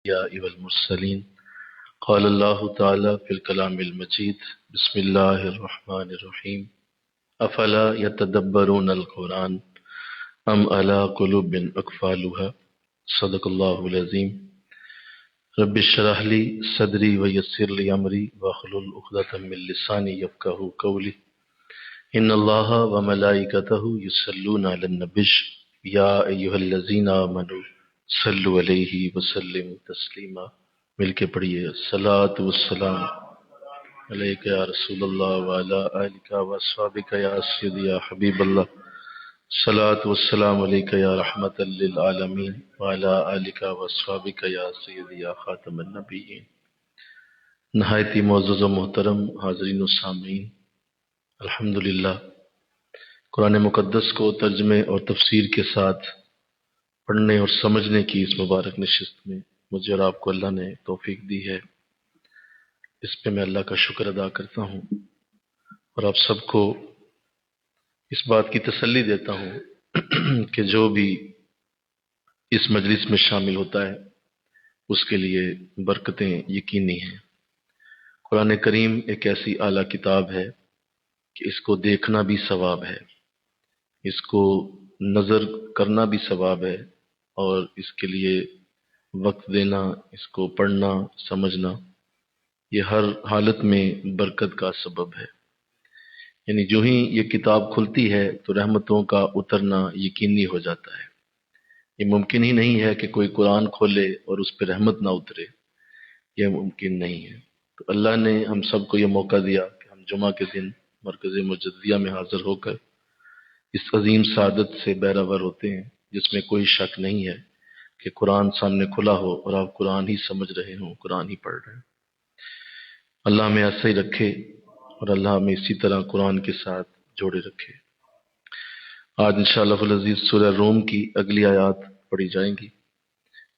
الأنبياء والمرسلين قال الله تعالى في الكلام المجيد بسم الله الرحمن الرحيم أفلا يتدبرون القرآن أم على قلوب أقفالها صدق الله العظيم رب اشرح لي صدري ويسر لي أمري واحلل عقدة من لساني يفقهوا قولي إن الله وملائكته يصلون على النبي يا أيها الذين آمنوا صلوا علیہ وسلم تسلیما. مل کے پڑھیے الصلاۃ والسلام علیک یا رسول اللہ وعلی آلک واصحابک یا سیدی یا حبیب اللہ. الصلاۃ والسلام علیک یا رحمت للعالمین وعلی آلک واصحابک یا سیدی یا خاتم النبیین. نہایت ہی معزز و محترم حاضرین و سامعین، الحمدللہ قرآن مقدس کو ترجمے اور تفسیر کے ساتھ پڑھنے اور سمجھنے کی اس مبارک نشست میں مجھے اور آپ کو اللہ نے توفیق دی ہے. اس پہ میں اللہ کا شکر ادا کرتا ہوں اور آپ سب کو اس بات کی تسلی دیتا ہوں کہ جو بھی اس مجلس میں شامل ہوتا ہے اس کے لیے برکتیں یقینی ہیں. قرآن کریم ایک ایسی اعلیٰ کتاب ہے کہ اس کو دیکھنا بھی ثواب ہے، اس کو نظر کرنا بھی ثواب ہے، اور اس کے لیے وقت دینا، اس کو پڑھنا سمجھنا، یہ ہر حالت میں برکت کا سبب ہے. یعنی جو ہی یہ کتاب کھلتی ہے تو رحمتوں کا اترنا یقینی ہو جاتا ہے. یہ ممکن ہی نہیں ہے کہ کوئی قرآن کھولے اور اس پہ رحمت نہ اترے، یہ ممکن نہیں ہے. تو اللہ نے ہم سب کو یہ موقع دیا کہ ہم جمعہ کے دن مرکز مجدیہ میں حاضر ہو کر اس عظیم سعادت سے بہرہ ور ہوتے ہیں، جس میں کوئی شک نہیں ہے کہ قرآن سامنے کھلا ہو اور آپ قرآن ہی سمجھ رہے ہوں، قرآن ہی پڑھ رہے ہیں. اللہ ہمیں ایسا ہی رکھے اور اللہ ہمیں اسی طرح قرآن کے ساتھ جوڑے رکھے. آج انشاءاللہ العزیز سورہ روم کی اگلی آیات پڑھی جائیں گی.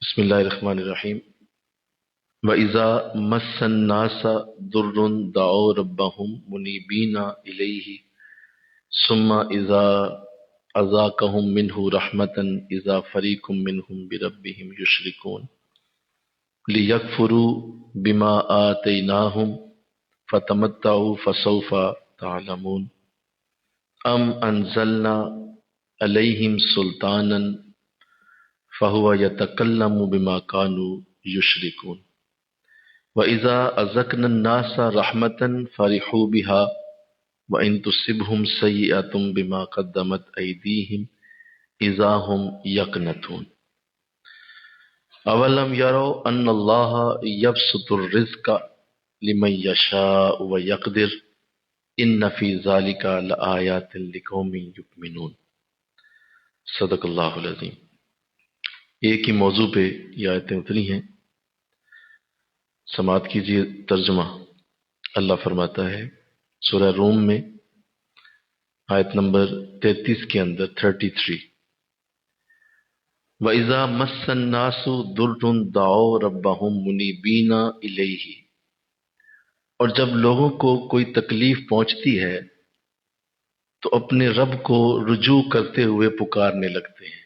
بسم اللہ الرحمن الرحیم. وَإِذَا مَسَّ النَّاسَ ضُرٌّ دَعَوْا رَبَّهُمْ مُنِيبِينَ إِلَيْهِ ثُمَّ إِذَا أَذَاقَهُم مِّنْهُ رَحْمَةً إِذَا فَرِيقٌ مِّنْهُم بِرَبِّهِمْ يُشْرِكُونَ لِيَكْفُرُوا بِمَا آتَيْنَاهُمْ فَتَمَتَّعُوا فَسَوْفَ تَعْلَمُونَ أَمْ أَنزَلْنَا عَلَيْهِمْ سُلْطَانًا فَهُوَ يَتَكَلَّمُ بِمَا كَانُوا يُشْرِكُونَ وَإِذَا أَذَقْنَا النَّاسَ رَحْمَةً فَرِحُوا بِهَا وَإِن تُصِبْهُمْ سَيِّئَةٌ بِمَا قَدَّمَتْ أَيْدِيهِمْ إِذَا هُمْ يَقْنَطُونَ أَوَلَمْ يَرَوْا أَنَّ اللَّهَ يَبْسُطُ الرِّزْقَ لِمَن يَشَاءُ وَيَقْدِرُ إِنَّ فِي ذَلِكَ لَآيَاتٍ لِقَوْمٍ يُؤْمِنُونَ. صدق اللہ العظیم. ایک ہی موضوع پہ یہ آیتیں اتری ہیں. سماعت کیجیے ترجمہ. اللہ فرماتا ہے سورہ روم میں آیت نمبر 33 کے اندر 33، وَإِذَا مَسَّ النَّاسُ ضُرٌّ دَعَوْا رَبَّهُمْ مُنِيبِينَ إِلَيْهِ، اور جب لوگوں کو کوئی تکلیف پہنچتی ہے تو اپنے رب کو رجوع کرتے ہوئے پکارنے لگتے ہیں.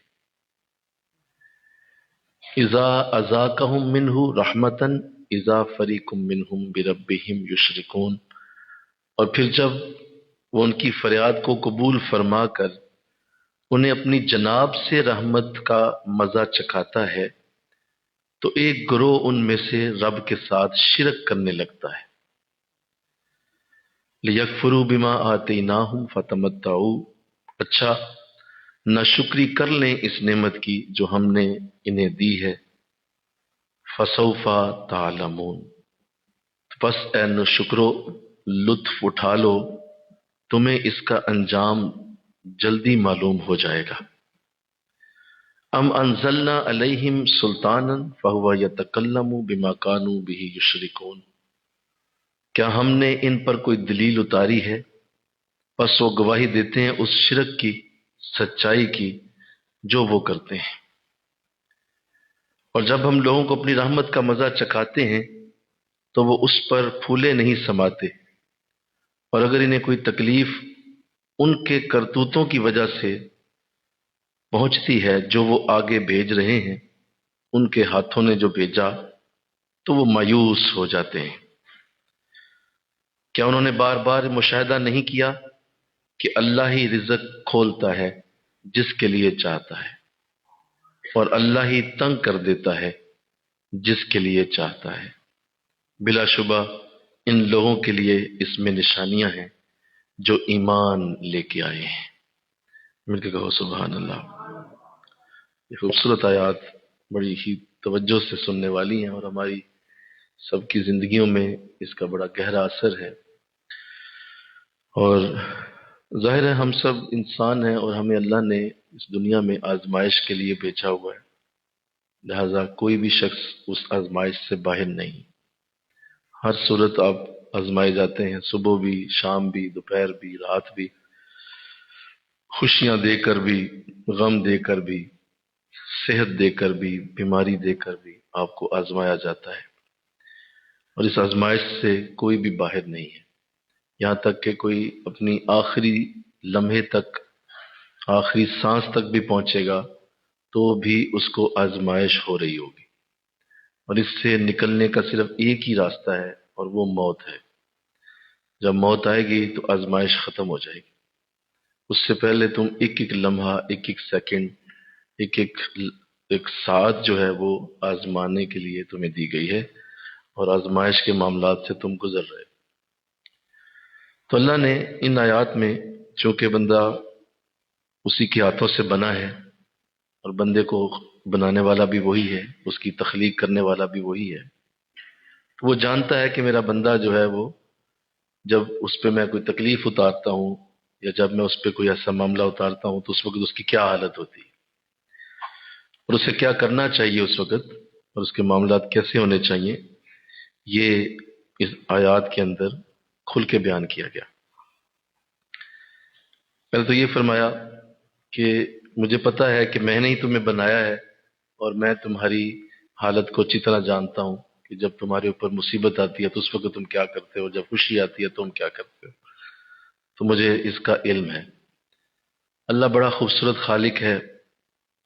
اذا اذاقہم منہ رحمتاً اذا فریق منہم بربہم یشرکون، اور پھر جب وہ ان کی فریاد کو قبول فرما کر انہیں اپنی جناب سے رحمت کا مزہ چکھاتا ہے تو ایک گروہ ان میں سے رب کے ساتھ شرک کرنے لگتا ہے. لیکفروا بما آتیناہم فتمتعوا، اچھا ناشکری کر لیں اس نعمت کی جو ہم نے انہیں دی ہے. فسوف تعلمون، بس اے ناشکرو لطف اٹھا لو، تمہیں اس کا انجام جلدی معلوم ہو جائے گا. ام انزلنا علیہم سلطانا فہو یتکلم بما کانوا بہ یشرکون، کیا ہم نے ان پر کوئی دلیل اتاری ہے پس وہ گواہی دیتے ہیں اس شرک کی سچائی کی جو وہ کرتے ہیں. اور جب ہم لوگوں کو اپنی رحمت کا مزہ چکھاتے ہیں تو وہ اس پر پھولے نہیں سماتے، اور اگر انہیں کوئی تکلیف ان کے کرتوتوں کی وجہ سے پہنچتی ہے جو وہ آگے بھیج رہے ہیں، ان کے ہاتھوں نے جو بھیجا، تو وہ مایوس ہو جاتے ہیں۔ کیا انہوں نے بار بار مشاہدہ نہیں کیا کہ اللہ ہی رزق کھولتا ہے جس کے لیے چاہتا ہے، اور اللہ ہی تنگ کر دیتا ہے جس کے لیے چاہتا ہے؟ بلا شبہ ان لوگوں کے لیے اس میں نشانیاں ہیں جو ایمان لے کے آئے ہیں۔ مل کے کہو سبحان اللہ۔ یہ خوبصورت آیات بڑی ہی توجہ سے سننے والی ہیں، اور ہماری سب کی زندگیوں میں اس کا بڑا گہرا اثر ہے۔ اور ظاہر ہے ہم سب انسان ہیں، اور ہمیں اللہ نے اس دنیا میں آزمائش کے لیے بھیجا ہوا ہے، لہذا کوئی بھی شخص اس آزمائش سے باہر نہیں۔ ہر صورت آپ آزمائے جاتے ہیں، صبح بھی، شام بھی، دوپہر بھی، رات بھی، خوشیاں دے کر بھی، غم دے کر بھی، صحت دے کر بھی، بیماری دے کر بھی آپ کو آزمایا جاتا ہے، اور اس آزمائش سے کوئی بھی باہر نہیں ہے، یہاں تک کہ کوئی اپنی آخری لمحے تک، آخری سانس تک بھی پہنچے گا تو بھی اس کو آزمائش ہو رہی ہوگی، اور اس سے نکلنے کا صرف ایک ہی راستہ ہے، اور وہ موت ہے۔ جب موت آئے گی تو آزمائش ختم ہو جائے گی، اس سے پہلے تم ایک ایک لمحہ، ایک ایک سیکنڈ، ایک ایک ایک ساتھ جو ہے وہ آزمانے کے لیے تمہیں دی گئی ہے، اور آزمائش کے معاملات سے تم گزر رہے۔ تو اللہ نے ان آیات میں، چونکہ بندہ اسی کے ہاتھوں سے بنا ہے، اور بندے کو بنانے والا بھی وہی ہے، اس کی تخلیق کرنے والا بھی وہی ہے، تو وہ جانتا ہے کہ میرا بندہ جو ہے وہ جب اس پہ میں کوئی تکلیف اتارتا ہوں، یا جب میں اس پہ کوئی ایسا معاملہ اتارتا ہوں تو اس وقت اس کی کیا حالت ہوتی ہے، اور اسے کیا کرنا چاہیے اس وقت، اور اس کے معاملات کیسے ہونے چاہیے، یہ اس آیات کے اندر کھل کے بیان کیا گیا۔ پہلے تو یہ فرمایا کہ مجھے پتا ہے کہ میں نے ہی تمہیں بنایا ہے، اور میں تمہاری حالت کو اچھی طرح جانتا ہوں کہ جب تمہارے اوپر مصیبت آتی ہے تو اس وقت تم کیا کرتے ہو، جب خوشی آتی ہے تو تم کیا کرتے ہو، تو مجھے اس کا علم ہے۔ اللہ بڑا خوبصورت خالق ہے،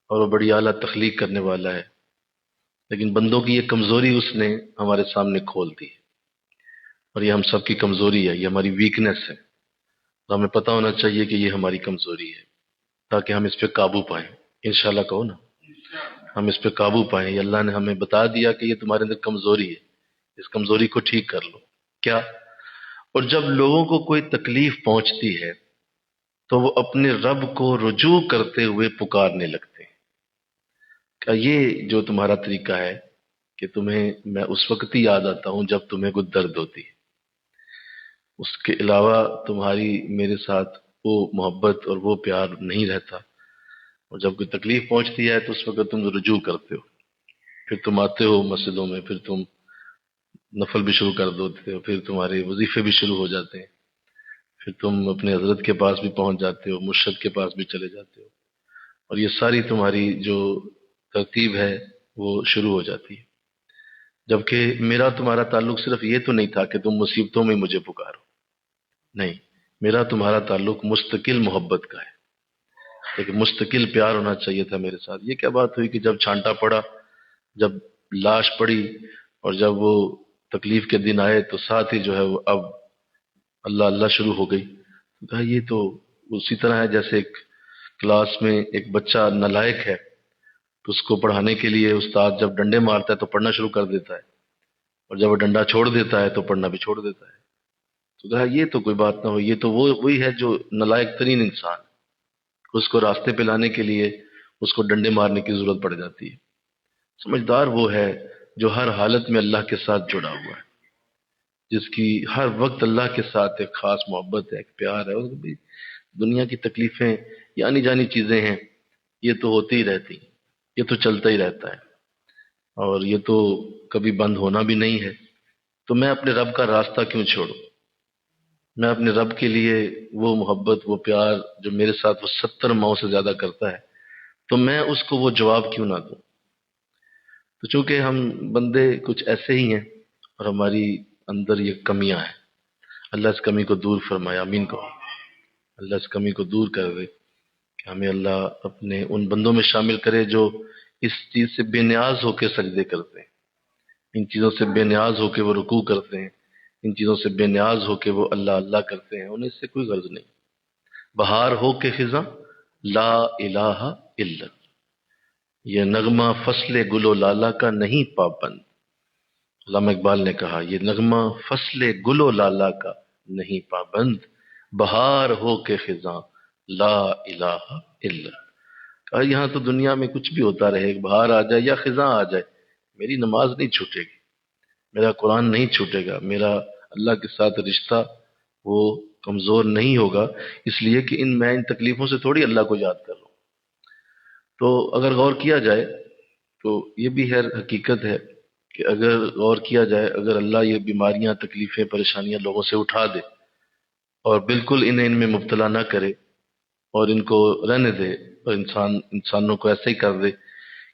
اور وہ بڑی اعلیٰ تخلیق کرنے والا ہے، لیکن بندوں کی یہ کمزوری اس نے ہمارے سامنے کھول دی، اور یہ ہم سب کی کمزوری ہے، یہ ہماری ویکنس ہے، تو ہمیں پتہ ہونا چاہیے کہ یہ ہماری کمزوری ہے، تاکہ ہم اس پہ قابو پائیں۔ انشاءاللہ کہو نا، ہم اس پہ قابو پائیں۔ یہ اللہ نے ہمیں بتا دیا کہ یہ تمہارے اندر کمزوری ہے، اس کمزوری کو ٹھیک کر لو۔ کیا؟ اور جب لوگوں کو کوئی تکلیف پہنچتی ہے تو وہ اپنے رب کو رجوع کرتے ہوئے پکارنے لگتے ہیں۔ کیا یہ جو تمہارا طریقہ ہے کہ تمہیں میں اس وقت ہی یاد آتا ہوں جب تمہیں کوئی درد ہوتی ہے، اس کے علاوہ تمہاری میرے ساتھ وہ محبت اور وہ پیار نہیں رہتا، اور جب کوئی تکلیف پہنچتی ہے تو اس وقت تم رجوع کرتے ہو، پھر تم آتے ہو مسجدوں میں، پھر تم نفل بھی شروع کر دیتے ہو، پھر تمہارے وظیفے بھی شروع ہو جاتے ہیں، پھر تم اپنے حضرت کے پاس بھی پہنچ جاتے ہو، مرشد کے پاس بھی چلے جاتے ہو، اور یہ ساری تمہاری جو ترتیب ہے وہ شروع ہو جاتی ہے۔ جبکہ میرا تمہارا تعلق صرف یہ تو نہیں تھا کہ تم مصیبتوں میں مجھے پکارو، نہیں، میرا تمہارا تعلق مستقل محبت کا ہے، ایک مستقل پیار ہونا چاہیے تھا میرے ساتھ۔ یہ کیا بات ہوئی کہ جب چھانٹا پڑا، جب لاش پڑی، اور جب وہ تکلیف کے دن آئے تو ساتھ ہی جو ہے وہ اب اللہ اللہ شروع ہو گئی؟ تو کہا یہ تو اسی طرح ہے جیسے ایک کلاس میں ایک بچہ نالائق ہے، تو اس کو پڑھانے کے لیے استاد جب ڈنڈے مارتا ہے تو پڑھنا شروع کر دیتا ہے، اور جب وہ ڈنڈا چھوڑ دیتا ہے تو پڑھنا بھی چھوڑ دیتا ہے۔ تو کہا یہ تو کوئی بات نہ ہو، یہ تو وہی ہے جو نالائق ترین انسان، اس کو راستے پہ لانے کے لیے اس کو ڈنڈے مارنے کی ضرورت پڑ جاتی ہے۔ سمجھدار وہ ہے جو ہر حالت میں اللہ کے ساتھ جڑا ہوا ہے، جس کی ہر وقت اللہ کے ساتھ ایک خاص محبت ہے، ایک پیار ہے۔ اور بھی دنیا کی تکلیفیں یہ آنی جانی چیزیں ہیں، یہ تو ہوتی ہی رہتی، یہ تو چلتا ہی رہتا ہے، اور یہ تو کبھی بند ہونا بھی نہیں ہے۔ تو میں اپنے رب کا راستہ کیوں چھوڑوں؟ میں اپنے رب کے لیے وہ محبت، وہ پیار جو میرے ساتھ وہ 70 ماؤں سے زیادہ کرتا ہے، تو میں اس کو وہ جواب کیوں نہ دوں؟ تو چونکہ ہم بندے کچھ ایسے ہی ہیں، اور ہماری اندر یہ کمیاں ہیں، اللہ اس کمی کو دور فرمایا، آمین کو۔ اللہ اس کمی کو دور کر دے کہ ہمیں اللہ اپنے ان بندوں میں شامل کرے جو اس چیز سے بے نیاز ہو کے سجدے کرتے ہیں، ان چیزوں سے بے نیاز ہو کے وہ رکوع کرتے ہیں، ان چیزوں سے بے نیاز ہو کے وہ اللہ اللہ کرتے ہیں، انہیں اس سے کوئی غرض نہیں۔ بہار ہو کے خزاں لا الہ الا، یہ نغمہ فصل گل و لالہ کا نہیں پابند۔ علامہ اقبال نے کہا یہ نغمہ فصل گل و لالہ کا نہیں پابند، بہار ہو کے خزاں لا الہ الا۔ کہا یہاں تو دنیا میں کچھ بھی ہوتا رہے، بہار آ جائے یا خزاں آ جائے، میری نماز نہیں چھوٹے گی، میرا قرآن نہیں چھوٹے گا، میرا اللہ کے ساتھ رشتہ وہ کمزور نہیں ہوگا، اس لیے کہ میں ان تکلیفوں سے تھوڑی اللہ کو یاد کر رہا ہوں۔ تو اگر غور کیا جائے تو یہ بھی ہے، حقیقت ہے کہ اگر غور کیا جائے، اگر اللہ یہ بیماریاں، تکلیفیں، پریشانیاں لوگوں سے اٹھا دے اور بالکل انہیں ان میں مبتلا نہ کرے اور ان کو رہنے دے، اور انسانوں کو ایسے ہی کر دے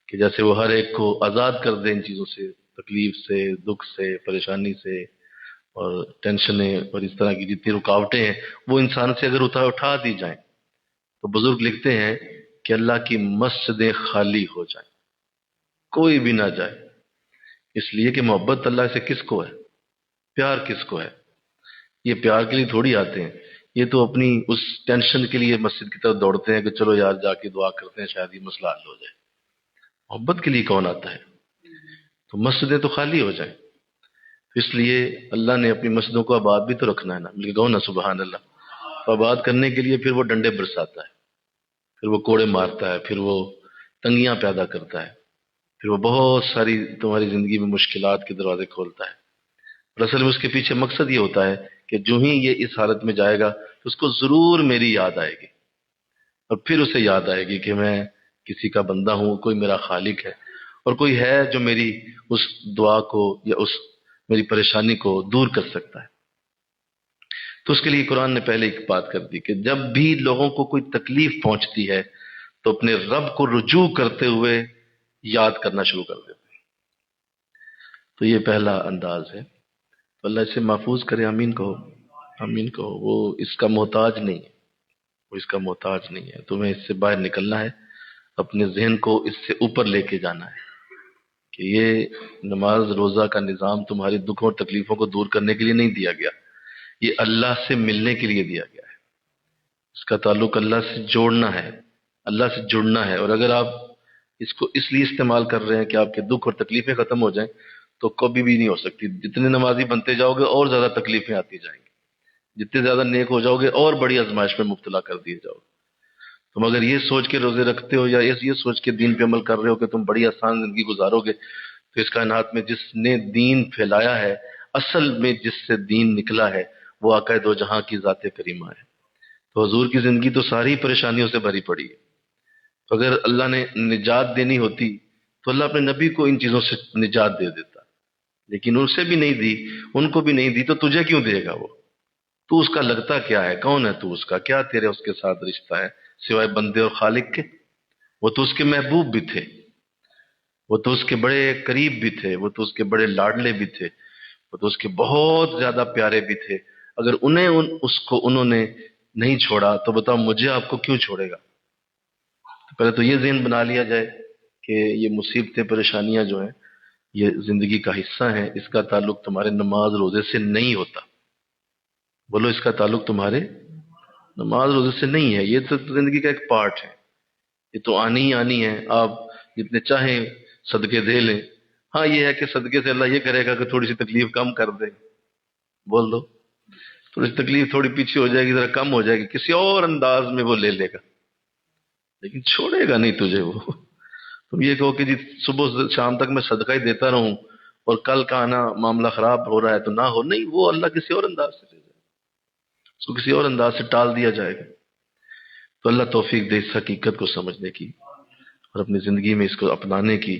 کہ جیسے وہ ہر ایک کو آزاد کر دے ان چیزوں سے، تکلیف سے، دکھ سے، پریشانی سے اور ٹینشنیں اور اس طرح کی جتنی رکاوٹیں ہیں وہ انسان سے اگر اٹھا دی جائیں، تو بزرگ لکھتے ہیں کہ اللہ کی مسجدیں خالی ہو جائیں، کوئی بھی نہ جائے، اس لیے کہ محبت اللہ سے کس کو ہے، پیار کس کو ہے؟ یہ پیار کے لیے تھوڑی آتے ہیں، یہ تو اپنی اس ٹینشن کے لیے مسجد کی طرف دوڑتے ہیں کہ چلو یار جا کے دعا کرتے ہیں شاید یہ مسئلہ حل ہو جائے۔ محبت کے لیے کون آتا ہے؟ تو مسجدیں تو خالی ہو جائیں۔ اس لیے اللہ نے اپنی مسجدوں کو آباد بھی تو رکھنا ہے نا، مل کہو نا سبحان اللہ۔ تو آباد کرنے کے لیے پھر وہ ڈنڈے برساتا ہے، پھر وہ کوڑے مارتا ہے، پھر وہ تنگیاں پیدا کرتا ہے، پھر وہ بہت ساری تمہاری زندگی میں مشکلات کے دروازے کھولتا ہے۔ اور اصل میں اس کے پیچھے مقصد یہ ہوتا ہے کہ جو ہی یہ اس حالت میں جائے گا تو اس کو ضرور میری یاد آئے گی، اور پھر اسے یاد آئے گی کہ میں کسی کا بندہ ہوں، کوئی میرا خالق ہے، اور کوئی ہے جو میری اس دعا کو یا اس میری پریشانی کو دور کر سکتا ہے۔ تو اس کے لیے قرآن نے پہلے ایک بات کر دی کہ جب بھی لوگوں کو کوئی تکلیف پہنچتی ہے تو اپنے رب کو رجوع کرتے ہوئے یاد کرنا شروع کر دیتے ہیں۔ تو یہ پہلا انداز ہے، تو اللہ اسے محفوظ کرے، آمین کہو، آمین کہو۔ وہ اس کا محتاج نہیں ہے، وہ اس کا محتاج نہیں ہے، تمہیں اس سے باہر نکلنا ہے، اپنے ذہن کو اس سے اوپر لے کے جانا ہے کہ یہ نماز روزہ کا نظام تمہاری دکھوں اور تکلیفوں کو دور کرنے کے لیے نہیں دیا گیا، یہ اللہ سے ملنے کے لیے دیا گیا ہے۔ اس کا تعلق اللہ سے جوڑنا ہے، اللہ سے جڑنا ہے، اور اگر آپ اس کو اس لیے استعمال کر رہے ہیں کہ آپ کے دکھ اور تکلیفیں ختم ہو جائیں تو کبھی بھی نہیں ہو سکتی۔ جتنے نمازی بنتے جاؤ گے اور زیادہ تکلیفیں آتی جائیں گی، جتنے زیادہ نیک ہو جاؤ گے اور بڑی آزمائش میں مبتلا کر دیے جاؤ گے۔ تم اگر یہ سوچ کے روزے رکھتے ہو یا یہ سوچ کے دین پہ عمل کر رہے ہو کہ تم بڑی آسان زندگی گزارو گے، تو اس کائنات میں جس نے دین پھیلایا ہے، اصل میں جس سے دین نکلا ہے، وہ آقا دو جہاں کی ذات کریمہ ہے۔ تو حضور کی زندگی تو ساری پریشانیوں سے بھری پڑی ہے۔ تو اگر اللہ نے نجات دینی ہوتی تو اللہ اپنے نبی کو ان چیزوں سے نجات دے دیتا، لیکن ان سے بھی نہیں دی، ان کو بھی نہیں دی، تو تجھے کیوں دے گا وہ؟ تو اس کا لگتا کیا ہے؟ کون ہے تو؟ اس کا کیا تیرے اس کے ساتھ رشتہ ہے سوائے بندے اور خالق کے؟ وہ تو اس کے محبوب بھی تھے، وہ تو اس کے بڑے قریب بھی تھے، وہ تو اس کے بڑے لاڈلے بھی تھے، وہ تو اس کے بہت زیادہ پیارے بھی تھے۔ اگر انہوں نے نہیں چھوڑا تو بتاؤ مجھے آپ کو کیوں چھوڑے گا؟ تو پہلے تو یہ ذہن بنا لیا جائے کہ یہ مصیبتیں، پریشانیاں جو ہیں یہ زندگی کا حصہ ہیں، اس کا تعلق تمہارے نماز روزے سے نہیں ہوتا۔ بولو، اس کا تعلق تمہارے نماز روزے سے نہیں ہے، یہ تو زندگی کا ایک پارٹ ہے، یہ تو آنی ہی آنی ہے، آپ جتنے چاہیں صدقے دے لیں۔ ہاں یہ ہے کہ صدقے سے اللہ یہ کرے گا کہ تھوڑی سی تکلیف کم کر دے، بول دو تھوڑی سی تکلیف تھوڑی پیچھے ہو جائے گی، ذرا کم ہو جائے گی، کسی اور انداز میں وہ لے لے گا، لیکن چھوڑے گا نہیں تجھے وہ۔ تم یہ کہو کہ جی صبح سے شام تک میں صدقہ ہی دیتا رہوں اور کل کا آنا معاملہ خراب ہو رہا ہے تو نہ ہو، نہیں، وہ اللہ کسی اور انداز سے دے جائے، اس کو کسی اور انداز سے ٹال دیا جائے گا۔ تو اللہ توفیق دے اس حقیقت کو سمجھنے کی اور اپنی زندگی میں اس کو اپنانے کی،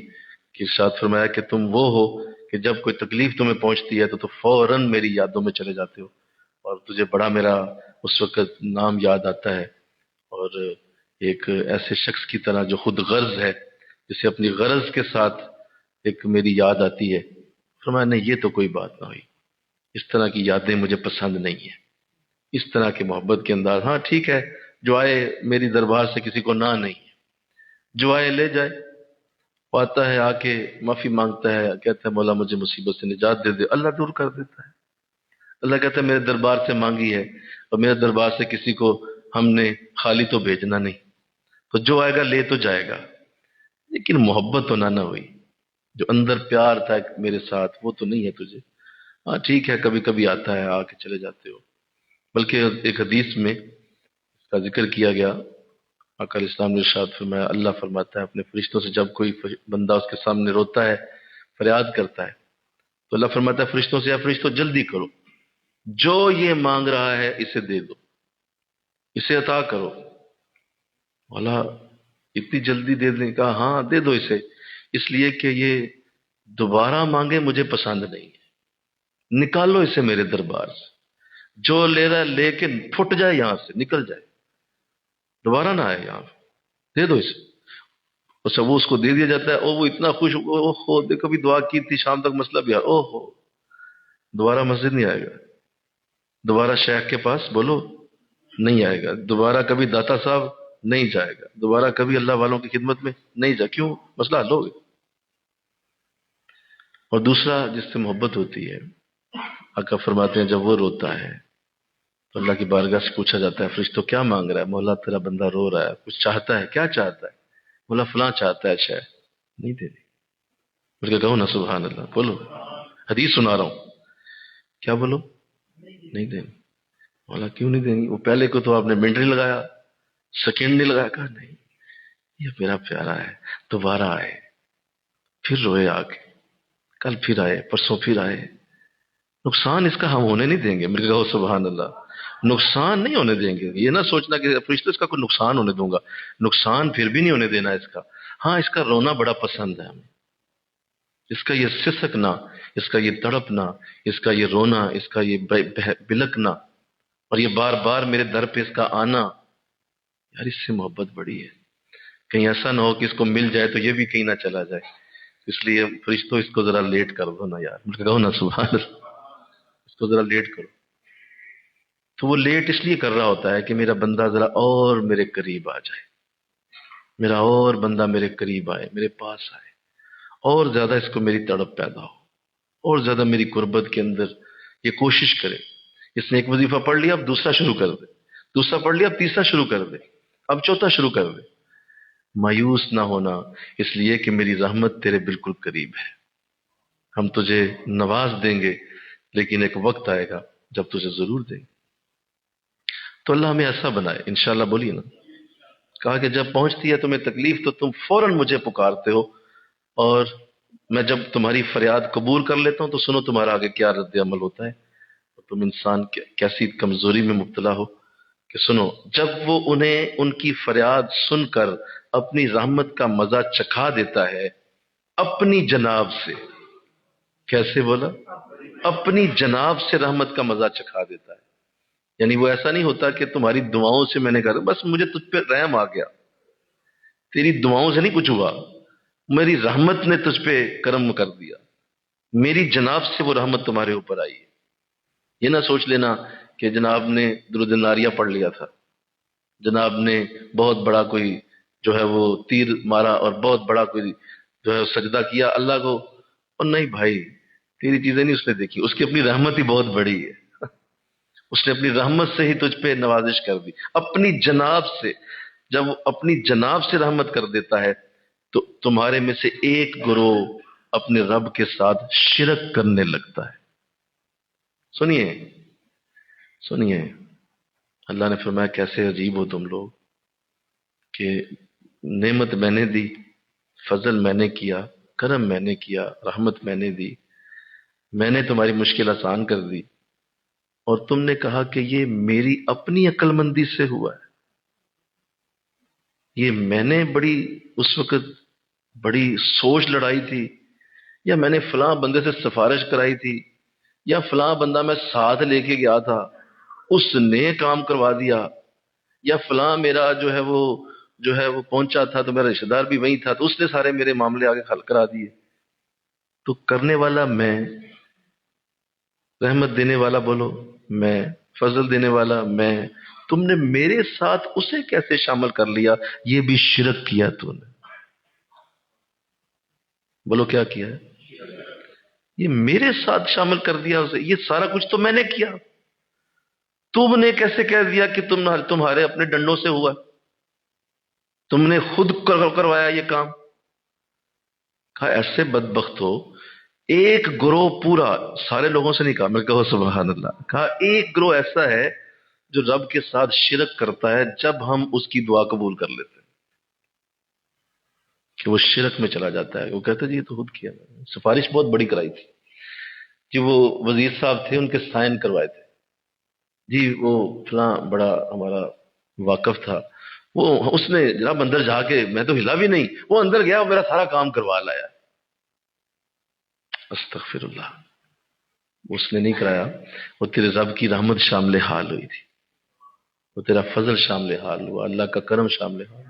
کہ ارشاد فرمایا کہ تم وہ ہو کہ جب کوئی تکلیف تمہیں پہنچتی ہے تو فوراً میری یادوں میں چلے جاتے ہو، اور تجھے بڑا میرا اس وقت نام یاد آتا ہے، اور ایک ایسے شخص کی طرح جو خود غرض ہے، جسے اپنی غرض کے ساتھ ایک میری یاد آتی ہے۔ فرمایا نہیں، یہ تو کوئی بات نہ ہوئی، اس طرح کی یادیں مجھے پسند نہیں ہیں، اس طرح کے محبت کے انداز۔ ہاں ٹھیک ہے، جو آئے میری دربار سے کسی کو نہ نہیں ہے، جو آئے لے جائے، وہ آتا ہے آ کے معافی مانگتا ہے، کہتا ہے مولا مجھے مصیبت سے نجات دے دے، اللہ دور کر دیتا ہے۔ اللہ کہتا ہے میرے دربار سے مانگی ہے، اور میرے دربار سے کسی کو ہم نے خالی تو بھیجنا نہیں، تو جو آئے گا لے تو جائے گا، لیکن محبت تو نہ ہوئی، جو اندر پیار تھا میرے ساتھ وہ تو نہیں ہے تجھے۔ ہاں ٹھیک ہے، کبھی کبھی آتا ہے، آ کے چلے جاتے ہو۔ بلکہ ایک حدیث میں اس کا ذکر کیا گیا، آقا علیہ السلام نے ارشاد فرمایا، اللہ فرماتا ہے اپنے فرشتوں سے جب کوئی بندہ اس کے سامنے روتا ہے، فریاد کرتا ہے، تو اللہ فرماتا ہے فرشتوں سے، یا فرشتوں جلدی کرو، جو یہ مانگ رہا ہے اسے دے دو، اسے عطا کرو۔ بولا اتنی جلدی دے دیں؟ کہا ہاں دے دو اسے، اس لیے کہ یہ دوبارہ مانگے مجھے پسند نہیں ہے، نکالو اسے میرے دربار سے، جو لے رہا ہے لے کے پھٹ جائے یہاں سے، نکل جائے، دوبارہ نہ آئے یہاں پہ، دے دو اسے۔ اچھا وہ اس کو دے دیا جاتا ہے، او وہ اتنا خوش، او ہو دیکھو بھی دعا کی تھی شام تک مسئلہ بھی او ہو، دوبارہ مسجد نہیں آئے گا، دوبارہ شیخ کے پاس بولو نہیں آئے گا، دوبارہ کبھی داتا صاحب نہیں جائے گا، دوبارہ کبھی اللہ والوں کی خدمت میں نہیں جائے، کیوں؟ مسئلہ حل ہو گیا۔ اور دوسرا جس سے محبت ہوتی ہے، آقا فرماتے ہیں جب وہ روتا ہے تو اللہ کی بارگاہ سے پوچھا جاتا ہے فرشتوں کیا مانگ رہا ہے؟ مولا تیرا بندہ رو رہا ہے، کچھ چاہتا ہے، کیا چاہتا ہے؟ مولا فلاں چاہتا ہے، اچھا ہے، نہیں دے دی؟ بلکہ کہو نا سبحان اللہ، بولو، حدیث سنا رہا ہوں، کیا بولو؟ نہیں دیں گے۔ مولا کیوں نہیں دیں گے؟ وہ پہلے کو تو آپ نے منٹ نہیں لگایا، سیکنڈ نہیں لگایا، کہا نہیں یہ میرا پیارا ہے، دوبارہ آئے، پھر روئے آ کے، کل پھر آئے، پرسوں پھر آئے، نقصان اس کا ہم ہونے نہیں دیں گے۔ میرے کہو سبحان اللہ، نقصان نہیں ہونے دیں گے۔ یہ نہ سوچنا کہ فرشتہ اس کا کوئی نقصان ہونے دوں گا، نقصان پھر بھی نہیں ہونے دینا اس کا۔ ہاں اس کا رونا بڑا پسند ہے ہمیں، اس کا یہ سسکنا، اس کا یہ تڑپنا، اس کا یہ رونا، اس کا یہ بلکنا، اور یہ بار بار میرے در پہ اس کا آنا، یار اس سے محبت بڑی ہے۔ کہیں ایسا نہ ہو کہ اس کو مل جائے تو یہ بھی کہیں نہ چلا جائے، اس لیے فرشتوں اس کو ذرا لیٹ کر دو نا یار، مجھے کہو نا سبحان اللہ، اس کو ذرا لیٹ کرو۔ تو وہ لیٹ اس لیے کر رہا ہوتا ہے کہ میرا بندہ ذرا اور میرے قریب آ جائے، میرا اور بندہ میرے قریب آئے، میرے پاس آئے، اور زیادہ اس کو میری تڑپ پیدا ہو، اور زیادہ میری قربت کے اندر یہ کوشش کرے۔ اس نے ایک وظیفہ پڑھ لیا، اب دوسرا شروع کر دے، دوسرا پڑھ لیا اب تیسرا شروع کر دے، اب چوتھا شروع کر دے۔ مایوس نہ ہونا، اس لیے کہ میری رحمت تیرے بالکل قریب ہے، ہم تجھے نواز دیں گے، لیکن ایک وقت آئے گا جب تجھے ضرور دیں گے۔ تو اللہ ہمیں ایسا بنائے، انشاءاللہ بولیے نا۔ کہا کہ جب پہنچتی ہے تمہیں تکلیف تو تم فوراً مجھے پکارتے ہو، اور میں جب تمہاری فریاد قبول کر لیتا ہوں تو سنو تمہارا آگے کیا رد عمل ہوتا ہے، تم انسان کیسی کمزوری میں مبتلا ہو کہ سنو، جب وہ انہیں ان کی فریاد سن کر اپنی رحمت کا مزہ چکھا دیتا ہے اپنی جناب سے۔ کیسے بولا؟ اپنی جناب سے رحمت کا مزہ چکھا دیتا ہے، یعنی وہ ایسا نہیں ہوتا کہ تمہاری دعاؤں سے میں نے کہا بس مجھے تجھ پہ رحم آ گیا، تیری دعاؤں سے نہیں کچھ ہوا، میری رحمت نے تجھ پہ کرم کر دیا، میری جناب سے وہ رحمت تمہارے اوپر آئی ہے۔ یہ نہ سوچ لینا کہ جناب نے درود ناریہ پڑھ لیا تھا، جناب نے بہت بڑا کوئی جو ہے وہ تیر مارا اور بہت بڑا کوئی جو ہے سجدہ کیا اللہ کو، اور نہیں بھائی تیری چیزیں نہیں اس نے دیکھی، اس کی اپنی رحمت ہی بہت بڑی ہے، اس نے اپنی رحمت سے ہی تجھ پہ نوازش کر دی، اپنی جناب سے۔ جب وہ اپنی جناب سے رحمت کر دیتا ہے تو تمہارے میں سے ایک گروہ اپنے رب کے ساتھ شرک کرنے لگتا ہے۔ سنیے سنیے، اللہ نے فرمایا کیسے عجیب ہو تم لوگ کہ نعمت میں نے دی، فضل میں نے کیا، کرم میں نے کیا، رحمت میں نے دی، میں نے تمہاری مشکل آسان کر دی، اور تم نے کہا کہ یہ میری اپنی عقل مندی سے ہوا ہے، یہ میں نے بڑی اس وقت بڑی سوچ لڑائی تھی، یا میں نے فلاں بندے سے سفارش کرائی تھی، یا فلاں بندہ میں ساتھ لے کے گیا تھا اس نے کام کروا دیا، یا فلاں میرا جو ہے وہ پہنچا تھا تو میرا رشتہ دار بھی وہیں تھا تو اس نے سارے میرے معاملے آگے حل کرا دیے۔ تو کرنے والا میں، رحمت دینے والا بولو میں، فضل دینے والا میں، تم نے میرے ساتھ اسے کیسے شامل کر لیا؟ یہ بھی شرک کیا تو نے۔ بولو کیا کیا ہے؟ یہ میرے ساتھ شامل کر دیا اسے، یہ سارا کچھ تو میں نے کیا، تم نے کیسے کہہ دیا کہ تمہارے اپنے ڈنڈوں سے ہوا، تم نے خود کروایا یہ کام؟ کہا ایسے بدبخت ہو، ایک گروہ پورا، سارے لوگوں سے نہیں کہا، میں کہو سبحان اللہ، کہا ایک گروہ ایسا ہے جو رب کے ساتھ شرک کرتا ہے جب ہم اس کی دعا قبول کر لیتے ہیں، کہ وہ شرک میں چلا جاتا ہے، وہ کہتا ہے جی یہ تو خود کیا میں نے۔ سفارش بہت بڑی کرائی تھی کہ وہ وزیر صاحب تھے، ان کے سائن کروائے تھے، جی وہ فلاں بڑا ہمارا واقف تھا، وہ اس نے جناب اندر جا کے، میں تو ہلا بھی نہیں، وہ اندر گیا میرا سارا کام کروا لایا۔ استغفر اللہ، اس نے نہیں کرایا، وہ تیرے رب کی رحمت شامل حال ہوئی تھی، وہ تیرا فضل شامل حال ہوا، اللہ کا کرم شامل حال۔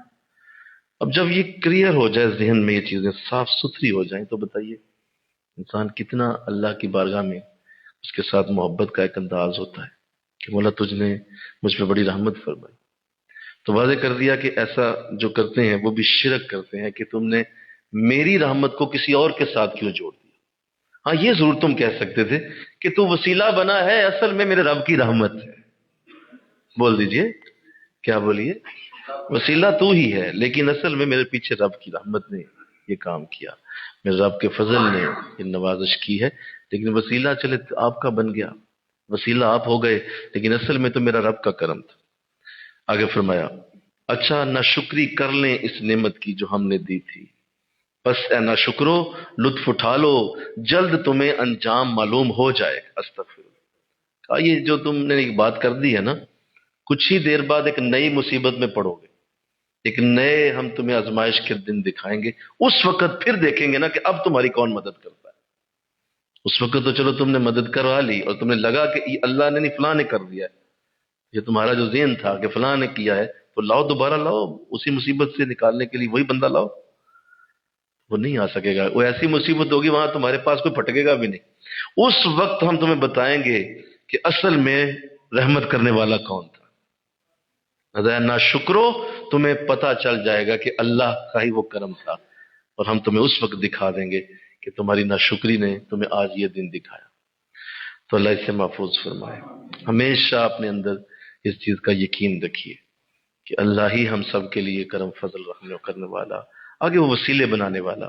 اب جب یہ کلیئر ہو جائے ذہن میں، یہ چیزیں صاف ستھری ہو جائیں، تو بتائیے انسان کتنا اللہ کی بارگاہ میں اس کے ساتھ محبت کا ایک انداز ہوتا ہے کہ مولا تجھ نے مجھ پہ بڑی رحمت فرمائی۔ تو واضح کر دیا کہ ایسا جو کرتے ہیں وہ بھی شرک کرتے ہیں، کہ تم نے میری رحمت کو کسی اور کے ساتھ کیوں جوڑ دیا۔ ہاں یہ ضرور تم کہہ سکتے تھے کہ تو وسیلہ بنا ہے، اصل میں میرے رب کی رحمت ہے، بول دیجئے، کیا بولیے؟ وسیلہ تو ہی ہے، لیکن اصل میں میرے پیچھے رب کی رحمت نے یہ کام کیا، میرے رب کے فضل نے یہ نوازش کی ہے، لیکن وسیلہ چلے آپ کا بن گیا، وسیلہ آپ ہو گئے، لیکن اصل میں تو میرا رب کا کرم تھا۔ آگے فرمایا اچھا ناشکری کر لیں اس نعمت کی جو ہم نے دی تھی، بس اے ناشکرو لطف اٹھا لو، جلد تمہیں انجام معلوم ہو جائے گا۔ استغفر اللہ۔ کہا یہ جو تم نے ایک بات کر دی ہے نا، کچھ ہی دیر بعد ایک نئی مصیبت میں پڑو گے، ایک نئے ہم تمہیں آزمائش کے دن دکھائیں گے، اس وقت پھر دیکھیں گے نا کہ اب تمہاری کون مدد کرتا ہے۔ اس وقت تو چلو تم نے مدد کروا لی اور تمہیں لگا کہ یہ اللہ نے نہیں فلاں نے کر دیا ہے، یہ تمہارا جو ذہن تھا کہ فلاں نے کیا ہے، تو لاؤ دوبارہ لاؤ، اسی مصیبت سے نکالنے کے لیے وہی بندہ لاؤ، وہ نہیں آ سکے گا، وہ ایسی مصیبت ہوگی وہاں تمہارے پاس کوئی پھٹکے گا بھی نہیں۔ اس وقت ہم تمہیں بتائیں گے کہ اصل میں رحمت کرنے والا کون تھا۔ نہ شکرو، تمہیں پتا چل جائے گا کہ اللہ کا ہی وہ کرم تھا، اور ہم تمہیں اس وقت دکھا دیں گے کہ تمہاری ناشکری نے تمہیں آج یہ دن دکھایا۔ تو اللہ اس سے محفوظ فرمائے۔ ہمیشہ اپنے اندر اس چیز کا یقین رکھیے کہ اللہ ہی ہم سب کے لیے کرم فضل رکھنے کرنے والا، آگے وہ وسیلے بنانے والا،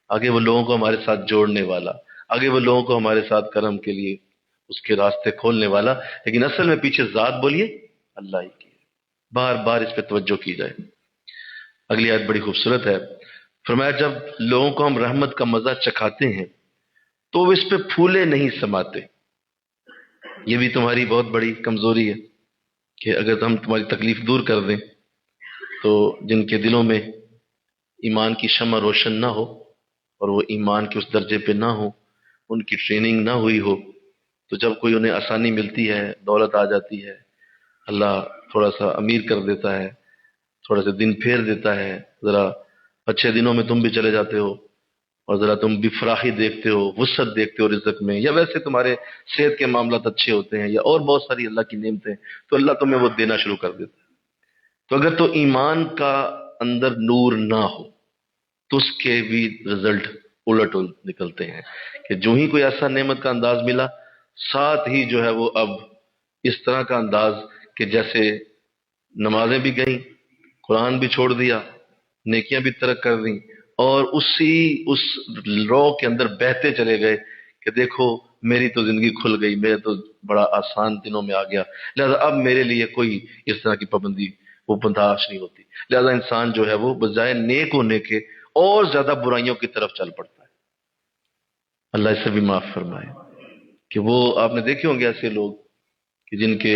آگے وہ لوگوں کو ہمارے ساتھ جوڑنے والا، آگے وہ لوگوں کو ہمارے ساتھ کرم کے لیے اس کے راستے کھولنے والا، لیکن اصل میں پیچھے ذات بولیے اللہ ہی کی ہے۔ بار بار اس پہ توجہ کی جائے۔ اگلی آیت بڑی خوبصورت ہے، فرمایا جب لوگوں کو ہم رحمت کا مزہ چکھاتے ہیں تو وہ اس پہ پھولے نہیں سماتے۔ یہ بھی تمہاری بہت بڑی کمزوری ہے کہ اگر ہم تمہاری تکلیف دور کر دیں تو جن کے دلوں میں ایمان کی شمع روشن نہ ہو اور وہ ایمان کے اس درجے پہ نہ ہو، ان کی ٹریننگ نہ ہوئی ہو، تو جب کوئی انہیں آسانی ملتی ہے، دولت آ جاتی ہے، اللہ تھوڑا سا امیر کر دیتا ہے، تھوڑا سا دن پھیر دیتا ہے، ذرا اچھے دنوں میں تم بھی چلے جاتے ہو اور ذرا تم بھی فراخی دیکھتے ہو، وسعت دیکھتے ہو رزق میں، یا ویسے تمہارے صحت کے معاملات اچھے ہوتے ہیں، یا اور بہت ساری اللہ کی نعمتیں، تو اللہ تمہیں وہ دینا شروع کر دیتا ہے۔ تو اگر تو ایمان کا اندر نور نہ ہو تو اس کے بھی رزلٹ الٹ نکلتے ہیں، کہ جو ہی کوئی ایسا نعمت کا انداز ملا، ساتھ ہی جو ہے وہ اب اس طرح کا انداز کہ جیسے نمازیں بھی گئیں، قرآن بھی چھوڑ دیا، نیکیاں بھی ترک کر دیں، اور اس رو کے اندر بہتے چلے گئے کہ دیکھو میری تو زندگی کھل گئی، میرے تو بڑا آسان دنوں میں آ گیا، لہذا اب میرے لیے کوئی اس طرح کی پابندی وہ برداشت نہیں ہوتی، لہذا انسان جو ہے وہ بجائے نیک ہونے کے اور زیادہ برائیوں کی طرف چل پڑتا ہے۔ اللہ اس سے بھی معاف فرمائے کہ وہ آپ نے دیکھے ہوں گے ایسے لوگ کہ جن کے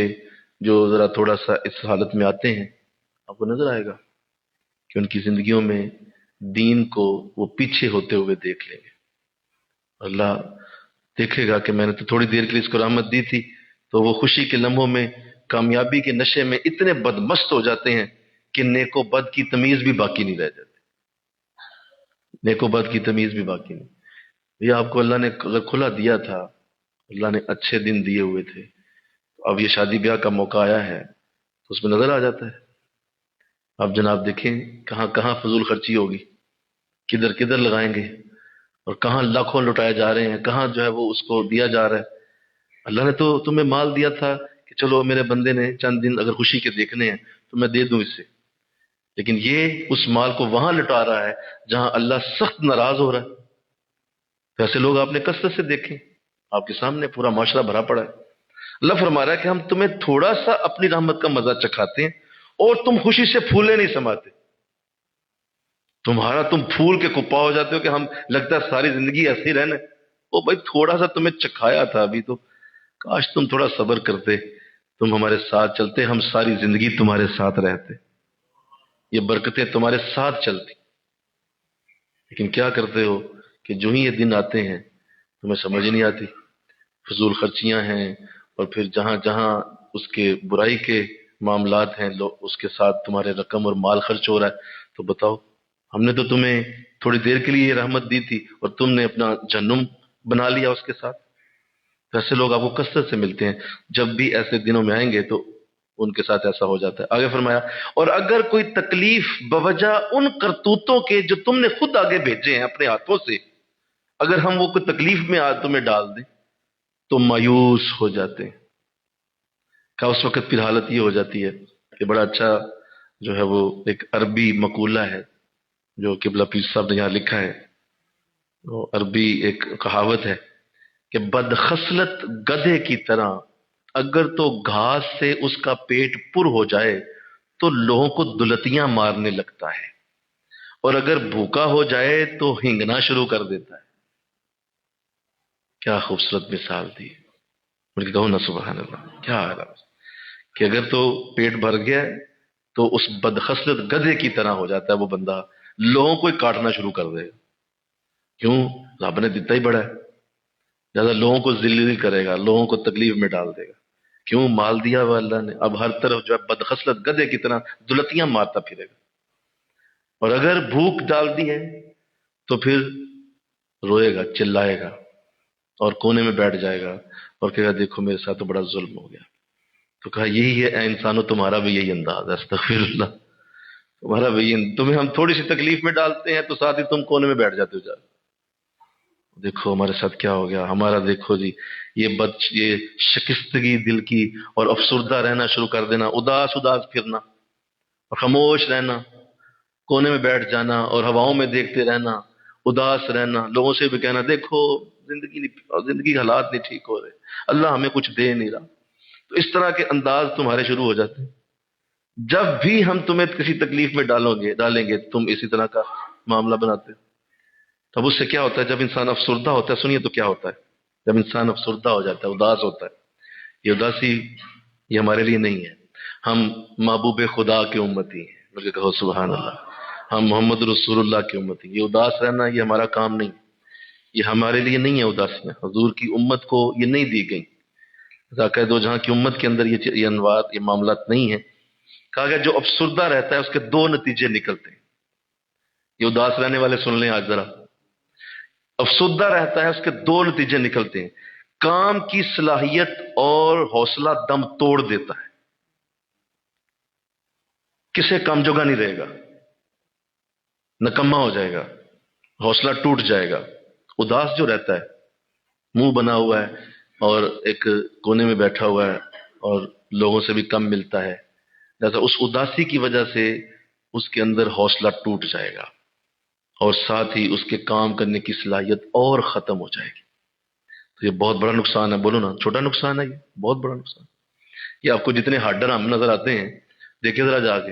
جو ذرا تھوڑا سا اس حالت میں آتے ہیں، آپ کو نظر آئے گا کہ ان کی زندگیوں میں دین کو وہ پیچھے ہوتے ہوئے دیکھ لیں گے۔ اللہ دیکھے گا کہ میں نے تو تھوڑی دیر کے لیے اس کو رحمت دی تھی، تو وہ خوشی کے لمحوں میں کامیابی کے نشے میں اتنے بدمست ہو جاتے ہیں کہ نیک و بد کی تمیز بھی باقی نہیں رہ جاتی، نیک و بد کی تمیز بھی باقی نہیں۔ یہ آپ کو اللہ نے اگر کھلا دیا تھا، اللہ نے اچھے دن دیے ہوئے تھے، اب یہ شادی بیاہ کا موقع آیا ہے تو اس میں نظر آ جاتا ہے۔ اب جناب دیکھیں کہاں کہاں فضول خرچی ہوگی، کدھر کدھر لگائیں گے، اور کہاں لاکھوں لٹائے جا رہے ہیں، کہاں جو ہے وہ اس کو دیا جا رہا ہے۔ اللہ نے تو تمہیں مال دیا تھا کہ چلو میرے بندے نے چند دن اگر خوشی کے دیکھنے ہیں تو میں دے دوں اس سے، لیکن یہ اس مال کو وہاں لٹا رہا ہے جہاں اللہ سخت ناراض ہو رہا ہے۔ تو ایسے لوگ آپ نے کثرت سے دیکھیں، آپ کے سامنے پورا معاشرہ بھرا پڑا ہے۔ اللہ فرما رہا ہے کہ ہم تمہیں تھوڑا سا اپنی رحمت کا مزہ چکھاتے ہیں اور تم خوشی سے پھولے نہیں سماتے۔ تم پھول کے کپا ہو جاتے ہو کہ ہم لگتا ہے ساری زندگی ایسے ہی رہنا ہے۔ او بھائی تھوڑا سا تمہیں چکھایا تھا ابھی تو، کاش تم تھوڑا صبر کرتے، تم ہمارے ساتھ چلتے، ہم ساری زندگی تمہارے ساتھ رہتے، یہ برکتیں تمہارے ساتھ چلتی۔ لیکن کیا کرتے ہو کہ جو ہی یہ دن آتے ہیں تمہیں سمجھ نہیں آتی، فضول خرچیاں ہیں، اور پھر جہاں جہاں اس کے برائی کے معاملات ہیں اس کے ساتھ تمہارے رقم اور مال خرچ ہو رہا ہے۔ تو بتاؤ، ہم نے تو تمہیں تھوڑی دیر کے لیے یہ رحمت دی تھی اور تم نے اپنا جہنم بنا لیا اس کے ساتھ۔ تو ایسے لوگ آپ کو کثرت سے ملتے ہیں، جب بھی ایسے دنوں میں آئیں گے تو ان کے ساتھ ایسا ہو جاتا ہے۔ آگے فرمایا، اور اگر کوئی تکلیف بوجہ ان کرتوتوں کے جو تم نے خود آگے بھیجے ہیں اپنے ہاتھوں سے، اگر ہم وہ کوئی تکلیف میں تمہیں ڈال دیں تو مایوس ہو جاتے ہیں۔ کہ اس وقت پھر حالت یہ ہو جاتی ہے کہ بڑا اچھا جو ہے وہ ایک عربی مقولہ ہے جو قبلہ پیر صاحب نے یہاں لکھا ہے، وہ عربی ایک کہاوت ہے کہ بدخصلت گدھے کی طرح اگر تو گھاس سے اس کا پیٹ پر ہو جائے تو لوگوں کو دلتیاں مارنے لگتا ہے، اور اگر بھوکا ہو جائے تو ہنگنا شروع کر دیتا ہے۔ کیا خوبصورت مثال دی، بلکہ کہو نا سبحان اللہ، کیا حال ہے کہ اگر تو پیٹ بھر گیا ہے تو اس بدخصلت گدھے کی طرح ہو جاتا ہے وہ بندہ، لوگوں کو ہی کاٹنا شروع کر دے گا۔ کیوں؟ رب نے دیتا ہی بڑا ہے، زیادہ لوگوں کو ذلیل کرے گا، لوگوں کو تکلیف میں ڈال دے گا۔ کیوں؟ مال دیا ہوا اللہ نے، اب ہر طرف جو ہے بدخصلت گدھے کی طرح دلتیاں مارتا پھرے گا۔ اور اگر بھوک ڈال دی ہے تو پھر روئے گا، چلائے گا، اور کونے میں بیٹھ جائے گا اور کہے گا دیکھو میرے ساتھ تو بڑا ظلم ہو گیا۔ تو کہا یہی ہے اے انسانوں، تمہارا بھی یہی انداز ہے، استغفر اللہ، تمہارا بھی تمہیں ہم تھوڑی سی تکلیف میں ڈالتے ہیں تو ساتھ ہی تم کونے میں بیٹھ جاتے ہو، جا دیکھو ہمارے ساتھ کیا ہو گیا ہمارا، دیکھو جی یہ شکستگی دل کی، اور افسردہ رہنا شروع کر دینا، اداس اداس پھرنا اور خاموش رہنا، کونے میں بیٹھ جانا اور ہواؤں میں دیکھتے رہنا، اداس رہنا، لوگوں سے بھی کہنا دیکھو زندگی کے حالات نہیں ٹھیک ہو رہے، اللہ ہمیں کچھ دے نہیں رہا۔ تو اس طرح کے انداز تمہارے شروع ہو جاتے ہیں۔ جب بھی ہم تمہیں کسی تکلیف میں ڈالیں گے تم اسی طرح کا معاملہ بناتے ہو۔ تب اس سے کیا ہوتا ہے؟ جب انسان افسردہ ہوتا ہے، سنیے تو کیا ہوتا ہے جب انسان افسردہ ہو جاتا ہے، اداس ہوتا ہے، یہ اداسی یہ ہمارے لیے نہیں ہے۔ ہم محبوب خدا کے امتی ہیں، بلکہ کہو سبحان اللہ، ہم محمد رسول اللہ کی امتی ہیں۔ یہ اداس رہنا یہ ہمارا کام نہیں، یہ ہمارے لیے نہیں ہے اداسیاں، حضور کی امت کو یہ نہیں دی گئی۔ ذاکر دو جہاں کی امت کے اندر یہ انوار یہ معاملات نہیں ہیں۔ کہا گیا جو افسردہ رہتا ہے اس کے دو نتیجے نکلتے ہیں۔ یہ اداس رہنے والے سن لیں آج ذرا، افسردہ رہتا ہے اس کے دو نتیجے نکلتے ہیں، کام کی صلاحیت اور حوصلہ دم توڑ دیتا ہے، کسے کام جوگا نہیں رہے گا، نکما ہو جائے گا، حوصلہ ٹوٹ جائے گا۔ اداس جو رہتا ہے، منہ بنا ہوا ہے اور ایک کونے میں بیٹھا ہوا ہے اور لوگوں سے بھی کم ملتا ہے، لہذا اس اداسی کی وجہ سے اس کے اندر حوصلہ ٹوٹ جائے گا اور ساتھ ہی اس کے کام کرنے کی صلاحیت اور ختم ہو جائے گی۔ تو یہ بہت بڑا نقصان ہے، بولو نا، چھوٹا نقصان ہے، یہ بہت بڑا نقصان۔ یہ آپ کو جتنے ہڈر ہم نظر آتے ہیں دیکھیں ذرا جا کے،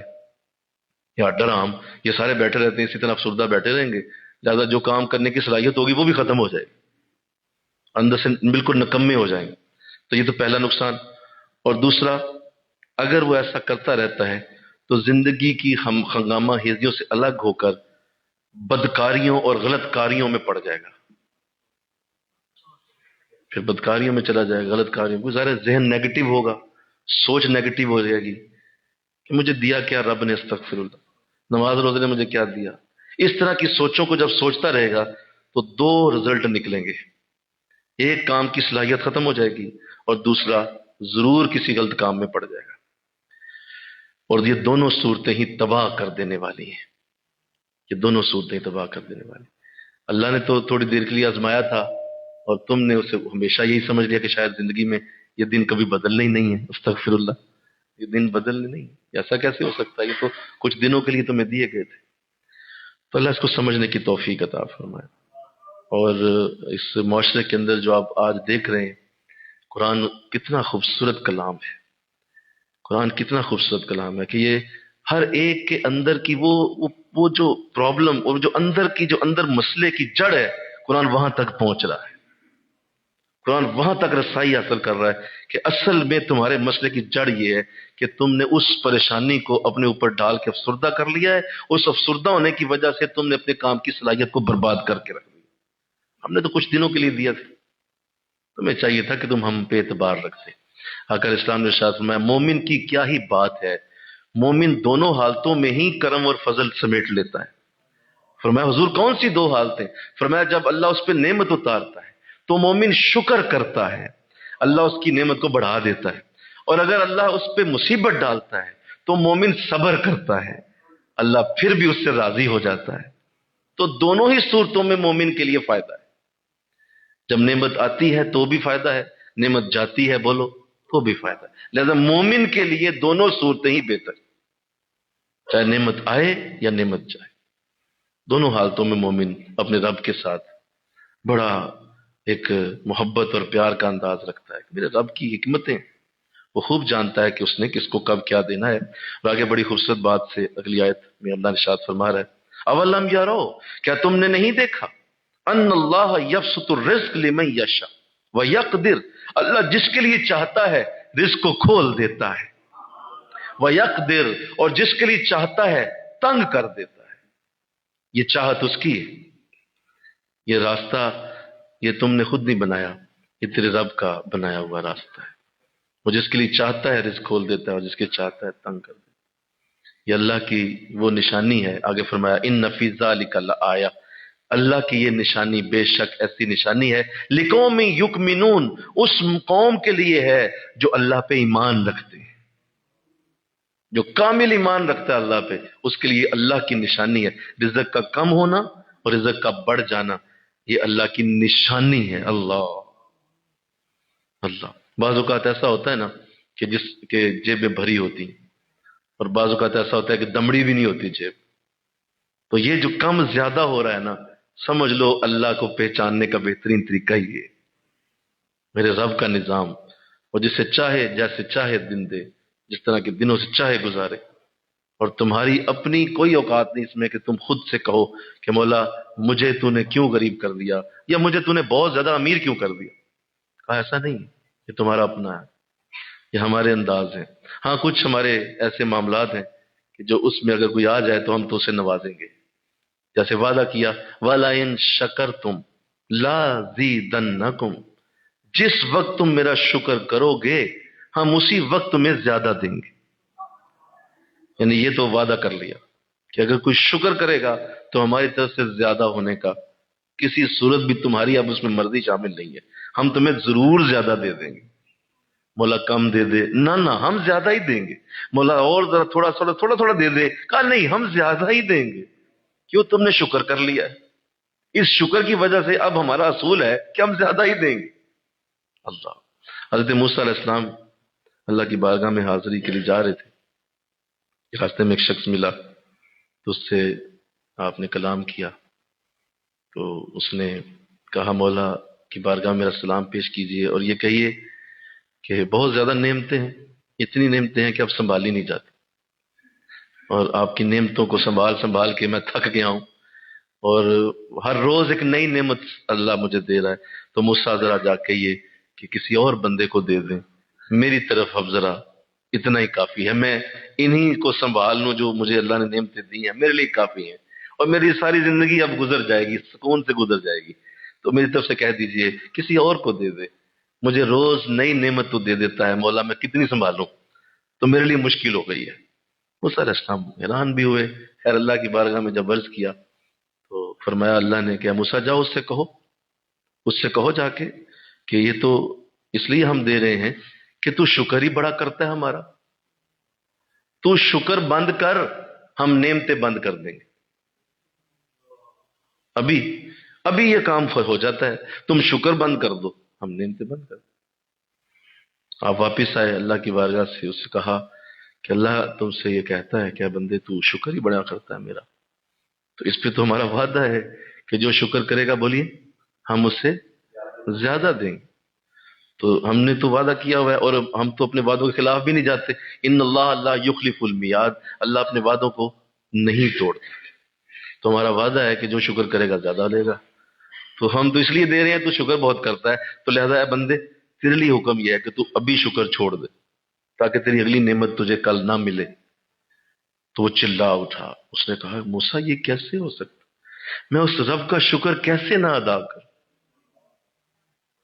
یہ ہڈر ہم یہ سارے بیٹھے رہتے ہیں اسی طرح افسردہ بیٹھے رہیں گے، لہذا جو کام کرنے کی صلاحیت ہوگی وہ بھی ختم ہو جائے گی، اندر سے بالکل نکمے ہو جائیں گے۔ تو یہ تو پہلا نقصان۔ اور دوسرا، اگر وہ ایسا کرتا رہتا ہے تو زندگی کی ہنگامہ ہیزیوں سے الگ ہو کر بدکاریوں اور غلط کاریوں میں پڑ جائے گا، پھر بدکاریوں میں چلا جائے گا، غلط کاریوں میں، ظاہر ذہن نیگیٹو ہوگا، سوچ نیگیٹو ہو جائے گی کہ مجھے دیا کیا رب نے، استغفر اللہ، نماز روزے نے مجھے کیا دیا۔ اس طرح کی سوچوں کو جب سوچتا رہے گا تو دو رزلٹ نکلیں گے، ایک کام کی صلاحیت ختم ہو جائے گی اور دوسرا ضرور کسی غلط کام میں پڑ جائے گا، اور یہ دونوں صورتیں ہی تباہ کر دینے والی ہیں، یہ دونوں صورتیں تباہ کر دینے والی۔ اللہ نے تو تھوڑی دیر کے لیے آزمایا تھا اور تم نے اسے ہمیشہ یہی سمجھ لیا کہ شاید زندگی میں یہ دن کبھی بدلنے ہی نہیں ہے، استغفر اللہ، یہ دن بدلنے نہیں ہے، ایسا کیسے ہو سکتا ہے، یہ تو کچھ دنوں کے لیے تمہیں دیے گئے تھے۔ تو اللہ اس کو سمجھنے کی توفیق عطا فرمائے۔ اور اس معاشرے کے اندر جو آپ آج دیکھ رہے ہیں، قرآن کتنا خوبصورت کلام ہے، قرآن کتنا خوبصورت کلام ہے کہ یہ ہر ایک کے اندر کی وہ جو پرابلم اور جو اندر مسئلے کی جڑ ہے، قرآن وہاں تک پہنچ رہا ہے، قرآن وہاں تک رسائی حاصل کر رہا ہے کہ اصل میں تمہارے مسئلے کی جڑ یہ ہے کہ تم نے اس پریشانی کو اپنے اوپر ڈال کے افسردہ کر لیا ہے، اس افسردہ ہونے کی وجہ سے تم نے اپنے کام کی صلاحیت کو برباد کر کے رکھ دیا۔ ہم نے تو کچھ دنوں کے لیے دیا تھا، تمہیں چاہیے تھا کہ تم ہم پہ اعتبار رکھتے۔ آقا اسلام نے ارشاد فرمایا مومن کی کیا ہی بات ہے، مومن دونوں حالتوں میں ہی کرم اور فضل سمیٹ لیتا ہے۔ فرمایا حضور کون سی دو حالتیں؟ فرمایا جب اللہ اس پہ نعمت اتارتا ہے تو مومن شکر کرتا ہے، اللہ اس کی نعمت کو بڑھا دیتا ہے، اور اگر اللہ اس پہ مصیبت ڈالتا ہے تو مومن صبر کرتا ہے، اللہ پھر بھی اس سے راضی ہو جاتا ہے۔ تو دونوں ہی صورتوں میں مومن کے لیے فائدہ ہے، جب نعمت آتی ہے تو بھی فائدہ ہے، نعمت جاتی ہے بولو تو بھی فائدہ ہے۔ لہذا مومن کے لیے دونوں صورتیں ہی بہتر، چاہے نعمت آئے یا نعمت جائے، دونوں حالتوں میں مومن اپنے رب کے ساتھ بڑا ایک محبت اور پیار کا انداز رکھتا ہے کہ میرے رب کی حکمتیں، وہ خوب جانتا ہے کہ اس نے کس کو کب کیا دینا ہے۔ اور آگے بڑی خوبصورت بات سے اگلی آیت میں اللہ ارشاد فرما رہا ہے اولم یرو، کیا تم نے نہیں دیکھا ان اللہ یبسط الرزق لمن یشاء ویقدر، اللہ جس کے لیے چاہتا ہے رزق کو کھول دیتا ہے، ویقدر، اور جس کے لیے چاہتا ہے تنگ کر دیتا ہے۔ یہ چاہت اس کی ہے، یہ راستہ یہ تم نے خود نہیں بنایا، یہ تیرے رب کا بنایا ہوا راستہ ہے۔ وہ جس کے لیے چاہتا ہے رزق کھول دیتا ہے اور جس کے چاہتا ہے تنگ کر دیتا ہے۔ یہ اللہ کی وہ نشانی ہے۔ آگے فرمایا ان فی ذلک لآیہ، اللہ کی یہ نشانی بے شک ایسی نشانی ہے لقوم یؤمنون، اس قوم کے لیے ہے جو اللہ پہ ایمان رکھتے ہیں، جو کامل ایمان رکھتا ہے اللہ پہ، اس کے لیے اللہ کی نشانی ہے۔ رزق کا کم ہونا اور رزق کا بڑھ جانا یہ اللہ کی نشانی ہے۔ اللہ اللہ بعض اوقات ایسا ہوتا ہے نا کہ جس کے جیبیں بھری ہوتی ہیں، اور بعض اوقات ایسا ہوتا ہے کہ دمڑی بھی نہیں ہوتی جیب، تو یہ جو کم زیادہ ہو رہا ہے نا، سمجھ لو اللہ کو پہچاننے کا بہترین طریقہ ہی ہے میرے رب کا نظام، اور جسے چاہے جیسے چاہے دن دے، جس طرح کے دنوں سے چاہے گزارے، اور تمہاری اپنی کوئی اوقات نہیں اس میں کہ تم خود سے کہو کہ مولا مجھے تو نے کیوں غریب کر دیا، یا مجھے تو نے بہت زیادہ امیر کیوں کر دیا۔ کہا ایسا نہیں، یہ تمہارا اپنا ہے، یہ ہمارے انداز ہیں۔ ہاں کچھ ہمارے ایسے معاملات ہیں کہ جو اس میں اگر کوئی آ جائے تو ہم تو اسے نوازیں گے، جیسے وعدہ کیا وَلَئِن شَكَرْتُمْ لَأَزِيدَنَّكُمْ، جس وقت تم میرا شکر کرو گے ہم اسی وقت تمہیں زیادہ دیں گے۔ یعنی یہ تو وعدہ کر لیا کہ اگر کوئی شکر کرے گا تو ہماری طرف سے زیادہ ہونے کا کسی صورت بھی تمہاری اب اس میں مرضی شامل نہیں ہے، ہم تمہیں ضرور زیادہ دے دیں گے۔ مولا کم دے دے، نہ ہم زیادہ ہی دیں گے۔ مولا اور ذرا تھوڑا دے دے، کہا نہیں ہم زیادہ ہی دیں گے۔ کیوں؟ تم نے شکر کر لیا ہے، اس شکر کی وجہ سے اب ہمارا اصول ہے کہ ہم زیادہ ہی دیں گے۔ اللہ حضرت موسیٰ علیہ السلام اللہ کی بارگاہ میں حاضری کے لیے جا رہے تھے، راستے میں ایک شخص ملا تو اس سے آپ نے کلام کیا، تو اس نے کہا مولا کی بارگاہ میں میرا سلام پیش کیجئے اور یہ کہیے کہ بہت زیادہ نعمتیں ہیں، اتنی نعمتیں ہیں کہ اب سنبھالی نہیں جاتی، اور آپ کی نعمتوں کو سنبھال کے میں تھک گیا ہوں، اور ہر روز ایک نئی نعمت اللہ مجھے دے رہا ہے، تو موسیٰ ذرا جا کہیے کہ کسی اور بندے کو دے دیں، میری طرف اب ذرا اتنا ہی کافی ہے، میں انہی کو سنبھال لوں جو مجھے اللہ نے نعمتیں دی ہیں، میرے لیے کافی ہیں، اور میری ساری زندگی اب گزر جائے گی، سکون سے گزر جائے گی، تو میری طرف سے کہہ دیجئے کسی اور کو دے دے، مجھے روز نئی نعمت تو دے دیتا ہے مولا، میں کتنی سنبھالوں، تو میرے لیے مشکل ہو گئی ہے۔ موسیٰ علیہ السلام حیران بھی ہوئے، خیر اللہ کی بارگاہ میں جب عرض کیا تو فرمایا اللہ نے کہ موسیٰ جاؤ اس سے کہو جا کے کہ یہ تو اس لیے ہم دے رہے ہیں کہ تو شکر ہی بڑا کرتا ہے ہمارا، تو شکر بند کر ہم نعمتیں بند کر دیں گے۔ ابھی ابھی یہ کام ہو جاتا ہے، تم شکر بند کر دو، ہم نعمتیں بند کر دو۔ آپ واپس آئے اللہ کی بارگاہ سے، اس سے کہا کہ اللہ تم سے یہ کہتا ہے کہ اے بندے تو شکر ہی بڑا کرتا ہے میرا، تو اس پہ تو ہمارا وعدہ ہے کہ جو شکر کرے گا بولیے ہم اس سے زیادہ دیں گے۔ تو ہم نے تو وعدہ کیا ہوا ہے، اور ہم تو اپنے وعدوں کے خلاف بھی نہیں جاتے۔ ان اللہ لا یخلف المیعاد، اللہ اپنے وعدوں کو نہیں توڑتا۔ تو ہمارا وعدہ ہے کہ جو شکر کرے گا زیادہ لے گا، تو ہم تو اس لیے دے رہے ہیں تو شکر بہت کرتا ہے، تو لہذا اے بندے تیرے لیے حکم یہ ہے کہ تو ابھی شکر چھوڑ دے تاکہ تیری اگلی نعمت تجھے کل نہ ملے۔ تو وہ چلا اٹھا، اس نے کہا موسیٰ یہ کیسے ہو سکتا، میں اس رب کا شکر کیسے نہ ادا کروں،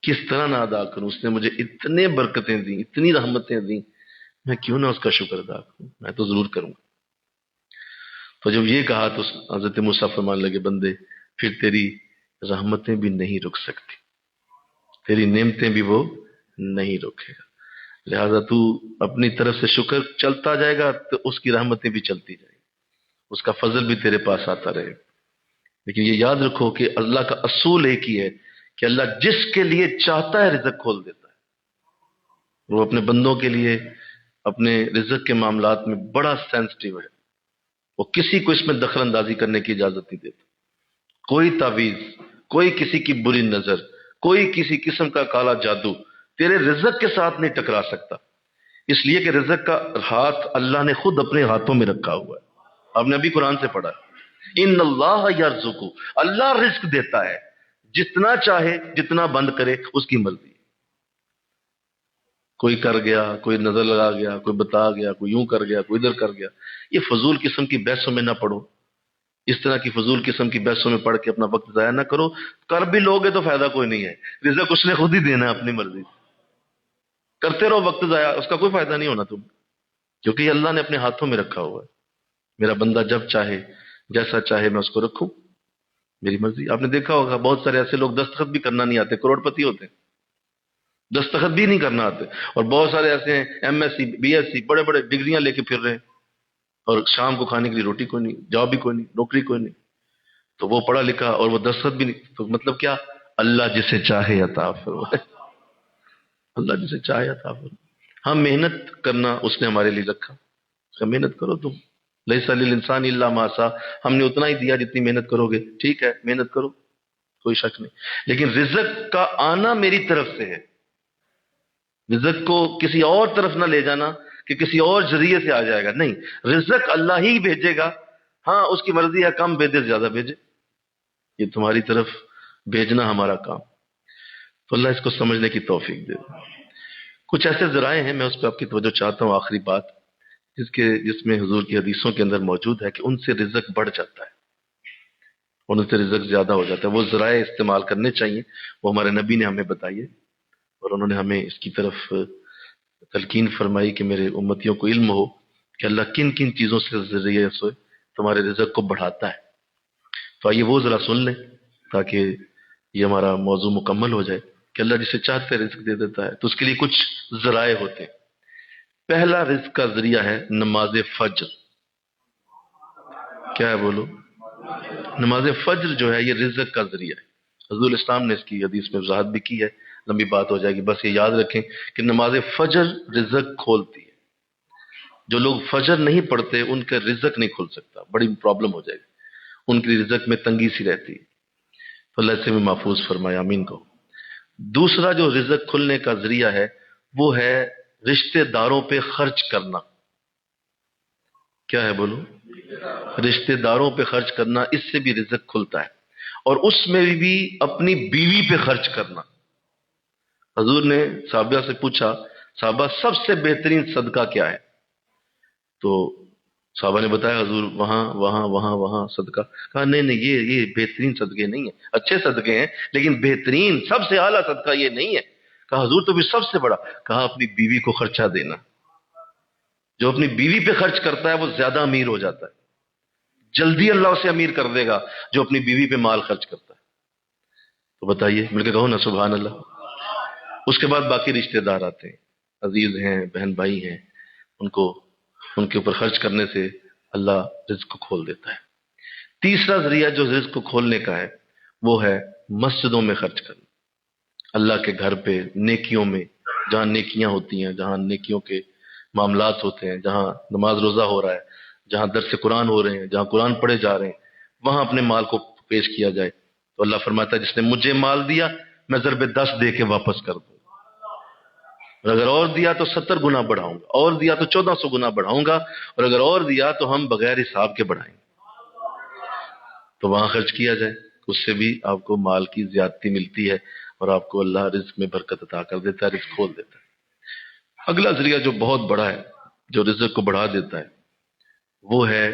کس طرح نہ ادا کروں، اس نے مجھے اتنے برکتیں دی، اتنی رحمتیں دی، میں کیوں نہ اس کا شکر ادا کروں، میں تو ضرور کروں گا۔ تو جب یہ کہا تو حضرت موسیٰ فرمانے لگے بندے پھر تیری رحمتیں بھی نہیں رک سکتی، تیری نعمتیں بھی وہ نہیں روکے گا، لہذا تو اپنی طرف سے شکر چلتا جائے گا تو اس کی رحمتیں بھی چلتی جائیں گی، اس کا فضل بھی تیرے پاس آتا رہے گا۔ لیکن یہ یاد رکھو کہ اللہ کا اصول ایک ہی ہے کہ اللہ جس کے لیے چاہتا ہے رزق کھول دیتا ہے، وہ اپنے بندوں کے لیے اپنے رزق کے معاملات میں بڑا سینسٹیو ہے، وہ کسی کو اس میں دخل اندازی کرنے کی اجازت نہیں دیتا، کوئی تعویذ، کوئی کسی کی بری نظر، کوئی کسی قسم کا کالا جادو تیرے رزق کے ساتھ نہیں ٹکرا سکتا، اس لیے کہ رزق کا ہاتھ اللہ نے خود اپنے ہاتھوں میں رکھا ہوا ہے۔ آپ نے ابھی قرآن سے پڑھا ان اللہ یرزق، اللہ رزق دیتا ہے، جتنا چاہے جتنا بند کرے اس کی مرضی۔ کوئی کر گیا، کوئی نظر لگا گیا، کوئی بتا گیا، کوئی یوں کر گیا، کوئی ادھر کر گیا، یہ فضول قسم کی بحثوں میں نہ پڑھو، اس طرح کی فضول قسم کی بحثوں میں پڑھ کے اپنا وقت ضائع نہ کرو، کر بھی لوگے تو فائدہ کوئی نہیں ہے، رزق اس نے خود ہی دینا ہے اپنی مرضی سے، کرتے رہو وقت ضائع، اس کا کوئی فائدہ نہیں ہونا تم، کیونکہ یہ اللہ نے اپنے ہاتھوں میں رکھا ہوا ہے۔ میرا بندہ جب چاہے جیسا چاہے میں اس کو رکھوں، میری مرضی۔ آپ نے دیکھا ہوگا بہت سارے ایسے لوگ دستخط بھی کرنا نہیں آتے، کروڑ پتی ہوتے ہیں، دستخط بھی نہیں کرنا آتے، اور بہت سارے ایسے ہیں M S C B S C بڑے بڑے ڈگریاں لے کے پھر رہے ہیں، اور شام کو کھانے کے لیے روٹی کوئی نہیں، جاب بھی کوئی نہیں، نوکری کوئی نہیں، تو وہ پڑھا لکھا اور وہ دستخط بھی نہیں، تو مطلب کیا؟ اللہ جسے چاہے عطا فرمائے، اللہ جسے چاہے عطا فرمائے۔ ہم محنت کرنا اس نے ہمارے لیے رکھا، اس کا محنت کرو تم، لیس للانسان الا ما سعى، ہم نے اتنا ہی دیا جتنی محنت کرو گے، ٹھیک ہے محنت کرو کوئی شک نہیں، لیکن رزق کا آنا میری طرف سے ہے، رزق کو کسی اور طرف نہ لے جانا کہ کسی اور ذریعے سے آ جائے گا، نہیں، رزق اللہ ہی بھیجے گا، ہاں اس کی مرضی ہے کم بھیجے زیادہ بھیجے، یہ تمہاری طرف بھیجنا ہمارا کام، تو اللہ اس کو سمجھنے کی توفیق دے۔ کچھ ایسے ذرائع ہیں، میں اس پہ آپ کی توجہ چاہتا ہوں، آخری بات جس میں حضور کی حدیثوں کے اندر موجود ہے کہ ان سے رزق بڑھ جاتا ہے، ان سے رزق زیادہ ہو جاتا ہے، وہ ذرائع استعمال کرنے چاہیے، وہ ہمارے نبی نے ہمیں بتائیے، اور انہوں نے ہمیں اس کی طرف تلقین فرمائی کہ میرے امتیوں کو علم ہو کہ اللہ کن کن چیزوں سے ذریعے سے تمہارے رزق کو بڑھاتا ہے۔ تو آئیے وہ ذرا سن لیں تاکہ یہ ہمارا موضوع مکمل ہو جائے کہ اللہ جسے چاہتے رزق دے دیتا ہے، تو اس کے لیے کچھ ذرائع ہوتے ہیں۔ پہلا رزق کا ذریعہ ہے نماز فجر۔ کیا ہے بولو؟ نماز فجر جو ہے یہ رزق کا ذریعہ ہے، حضور اسلام نے اس کی حدیث میں وضاحت بھی کی ہے، لمبی بات ہو جائے گی، بس یہ یاد رکھیں کہ نماز فجر رزق کھولتی ہے، جو لوگ فجر نہیں پڑھتے ان کا رزق نہیں کھل سکتا، بڑی پرابلم ہو جائے گی، ان کی رزق میں تنگی سی رہتی ہے، تو اللہ سے میں محفوظ فرمائے آمین کو۔ دوسرا جو رزق کھلنے کا ذریعہ ہے وہ ہے رشتہ داروں پہ خرچ کرنا۔ کیا ہے بولو؟ رشتہ داروں پہ خرچ کرنا، اس سے بھی رزق کھلتا ہے، اور اس میں بھی اپنی بیوی پہ خرچ کرنا۔ حضور نے صحابہ سے پوچھا صحابہ سب سے بہترین صدقہ کیا ہے؟ تو صحابہ نے بتایا حضور وہاں وہاں وہاں وہاں صدقہ، کہا نہیں نہیں یہ بہترین صدقے نہیں ہیں، اچھے صدقے ہیں لیکن بہترین سب سے اعلیٰ صدقہ یہ نہیں ہے۔ کہا حضور تو بھی سب سے بڑا، کہا اپنی بیوی کو خرچہ دینا، جو اپنی بیوی پہ خرچ کرتا ہے وہ زیادہ امیر ہو جاتا ہے، جلدی اللہ اسے امیر کر دے گا جو اپنی بیوی پہ مال خرچ کرتا ہے۔ تو بتائیے مل کے کہو نا سبحان اللہ۔ اس کے بعد باقی رشتہ دار آتے ہیں، عزیز ہیں، بہن بھائی ہیں، ان کے اوپر خرچ کرنے سے اللہ رزق کو کھول دیتا ہے۔ تیسرا ذریعہ جو رزق کو کھولنے کا ہے وہ ہے مسجدوں میں خرچ کرنا، اللہ کے گھر پہ، نیکیوں میں، جہاں نیکیاں ہوتی ہیں، جہاں نیکیوں کے معاملات ہوتے ہیں، جہاں نماز روزہ ہو رہا ہے، جہاں درس قرآن ہو رہے ہیں، جہاں قرآن پڑھے جا رہے ہیں، وہاں اپنے مال کو پیش کیا جائے۔ تو اللہ فرماتا ہے جس نے مجھے مال دیا میں ضرب 10 دے کے واپس کر دوں، اور اگر اور دیا تو 70 گنا بڑھاؤں گا، اور دیا تو 1400 گنا بڑھاؤں گا، اور اگر اور دیا تو ہم بغیر حساب کے بڑھائیں گے۔ تو وہاں خرچ کیا جائے، اس سے بھی آپ کو مال کی زیادتی ملتی ہے، اور آپ کو اللہ رزق میں برکت عطا کر دیتا ہے، رزق کھول دیتا ہے۔ اگلا ذریعہ جو بہت بڑا ہے، جو رزق کو بڑھا دیتا ہے، وہ ہے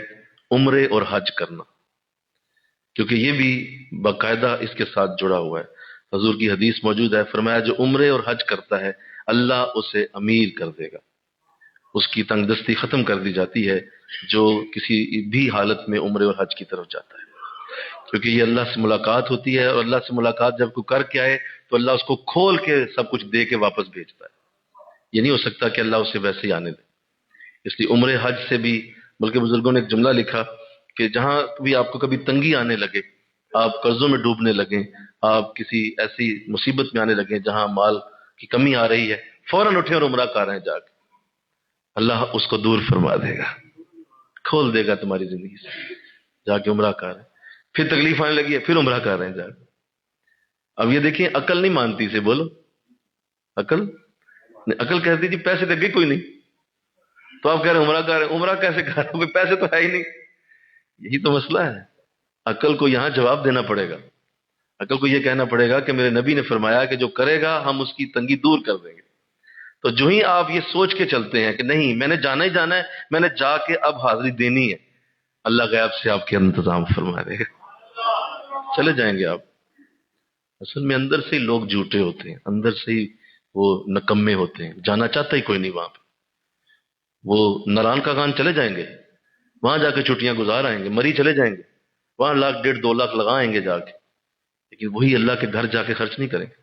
عمرے اور حج کرنا، کیونکہ یہ بھی باقاعدہ اس کے ساتھ جڑا ہوا ہے۔ حضور کی حدیث موجود ہے، فرمایا جو عمرے اور حج کرتا ہے اللہ اسے امیر کر دے گا، اس کی تنگ دستی ختم کر دی جاتی ہے جو کسی بھی حالت میں عمرے اور حج کی طرف جاتا ہے، کیونکہ یہ اللہ سے ملاقات ہوتی ہے، اور اللہ سے ملاقات جب کوئی کر کے آئے تو اللہ اس کو کھول کے سب کچھ دے کے واپس بھیجتا ہے۔ یہ نہیں ہو سکتا کہ اللہ اسے ویسے ہی آنے دے۔ اس لیے عمرے حج سے بھی، بلکہ بزرگوں نے ایک جملہ لکھا کہ جہاں بھی آپ کو کبھی تنگی آنے لگے، آپ قرضوں میں ڈوبنے لگیں، آپ کسی ایسی مصیبت میں آنے لگیں جہاں مال کی کمی آ رہی ہے، فوراً اٹھیں اور عمرہ کریں جا کے، اللہ اس کو دور فرما دے گا، کھول دے گا تمہاری زندگی سے، جا کے عمرہ کر رہے ہیں۔ پھر تکلیف آنے لگی ہے، پھر عمرہ کر رہے ہیں جا کے۔ اب یہ دیکھیں عقل نہیں مانتی سے، بولو عقل، عقل کہتی جی پیسے دے گے کوئی نہیں، تو آپ کہہ رہے ہیں عمرہ کر رہے ہیں، عمرہ کیسے کر رہے ہیں، کوئی پیسے تو ہے ہی نہیں۔ یہی تو مسئلہ ہے، عقل کو یہاں جواب دینا پڑے گا، عقل کو یہ کہنا پڑے گا کہ میرے نبی نے فرمایا کہ جو کرے گا ہم اس کی تنگی دور کر دیں گے۔ تو جو ہی آپ یہ سوچ کے چلتے ہیں کہ نہیں میں نے جانا ہی جانا ہے، میں نے جا کے اب حاضری دینی ہے، اللہ غیب سے آپ کے انتظام فرما دے گا، چلے جائیں گے آپ۔ اصل میں اندر سے ہی لوگ جھوٹے ہوتے ہیں، اندر سے ہی وہ نکمے ہوتے ہیں، جانا چاہتا ہی کوئی نہیں وہاں پہ۔ وہ نران کا خان چلے جائیں گے، وہاں جا کے چھٹیاں گزار آئیں گے، مری چلے جائیں گے، وہاں 1.5 لاکھ 2 لاکھ لگائیں گے جا کے، لیکن وہی اللہ کے گھر جا کے خرچ نہیں کریں گے۔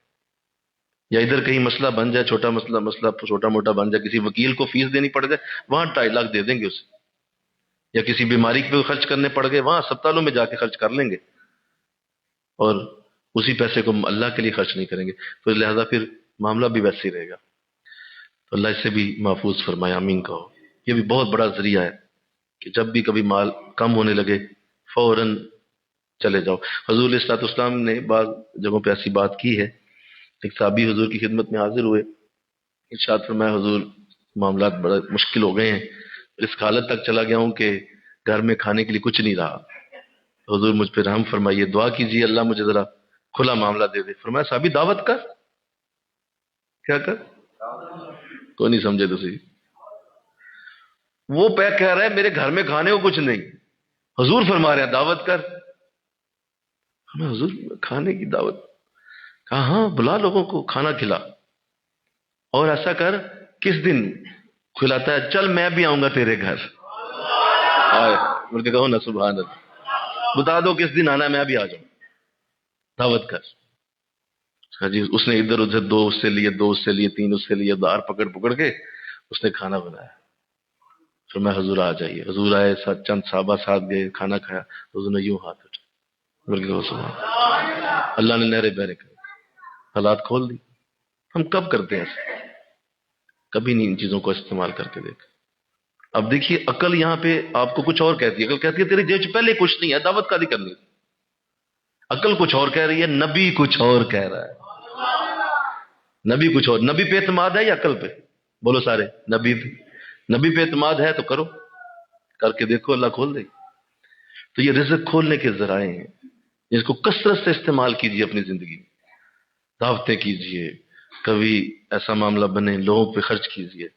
یا ادھر کہیں مسئلہ بن جائے، مسئلہ چھوٹا موٹا بن جائے، کسی وکیل کو فیس دینی پڑ جائے، وہاں 2.5 لاکھ دے دیں گے اسے، یا کسی بیماری پہ خرچ کرنے پڑ گئے، وہاں اسپتالوں میں جا کے خرچ کر لیں گے، اور اسی پیسے کو اللہ کے لیے خرچ نہیں کریں گے، تو لہذا پھر معاملہ بھی ویسے ہی رہے گا۔ تو اللہ اس سے بھی محفوظ فرمائے، آمین کہو۔ یہ بھی بہت بڑا ذریعہ ہے کہ جب بھی کبھی مال کم ہونے لگے فوراً چلے جاؤ۔ حضور علیہ الصلوۃ والسلام نے بعض جگہوں پہ ایسی بات کی ہے، ایک صحابی حضور کی خدمت میں حاضر ہوئے، ارشاد فرمایا حضور معاملات بڑا مشکل ہو گئے ہیں، اس حالت تک چلا گیا ہوں کہ گھر میں کھانے کے لیے کچھ نہیں رہا، حضور مجھ پہ رحم فرمائیے، دعا کیجیے اللہ مجھے ذرا کھلا معاملہ دے دے۔ فرمایا صحابی دعوت کر، کیا کر، کوئی نہیں سمجھے تو صحیح، وہ پہ کہہ رہا ہے میرے گھر میں کھانے کو کچھ نہیں، حضور فرما رہے ہیں دعوت کر۔ ہمیں حضور کھانے کی دعوت، کہا ہاں بلا لوگوں کو کھانا کھلا، اور ایسا کر کس دن کھلاتا ہے، چل میں بھی آؤں گا تیرے گھر، آئے بول کے کہو نا سبحان اللہ، بتا دو کس دن آنا ہے میں بھی آ جاؤں، دعوت کر۔ ہاں جی، اس نے ادھر ادھر 2 اس سے لیے، 2 اس سے لیے، 3 اس سے لیے، دار پکڑ پکڑ کے اس نے کھانا بنایا۔ پھر میں حضور آ جائیے، حضور آئے، ساتھ چند صحابہ ساتھ گئے، کھانا کھایا، حضور نے یوں ہاتھ اٹھا بول کے کہو سبحان اللہ، اللہ نے نہرے بہرے کر حالات کھول دی۔ ہم کب کرتے ہیں ایسے؟ کبھی نہیں ان چیزوں کو استعمال کر کے دیکھ۔ اب دیکھیے عقل یہاں پہ آپ کو کچھ اور کہتی ہے، عقل کہتی ہے تیری جیب سے پہلے کچھ نہیں ہے، دعوت کا نہیں کرنی۔ عقل کچھ اور کہہ رہی ہے، نبی کچھ اور کہہ رہا ہے، نبی کچھ اور۔ نبی پہ اعتماد ہے یا عقل پہ؟ بولو سارے، نبی پہ۔ نبی پہ اعتماد ہے تو کرو، کر کے دیکھو اللہ کھول دے۔ تو یہ رزق کھولنے کے ذرائع ہیں، جس کو کثرت سے استعمال کیجیے اپنی زندگی میں، دعوتیں کیجیے، کبھی ایسا معاملہ بنے لوگوں پہ خرچ کیجیے،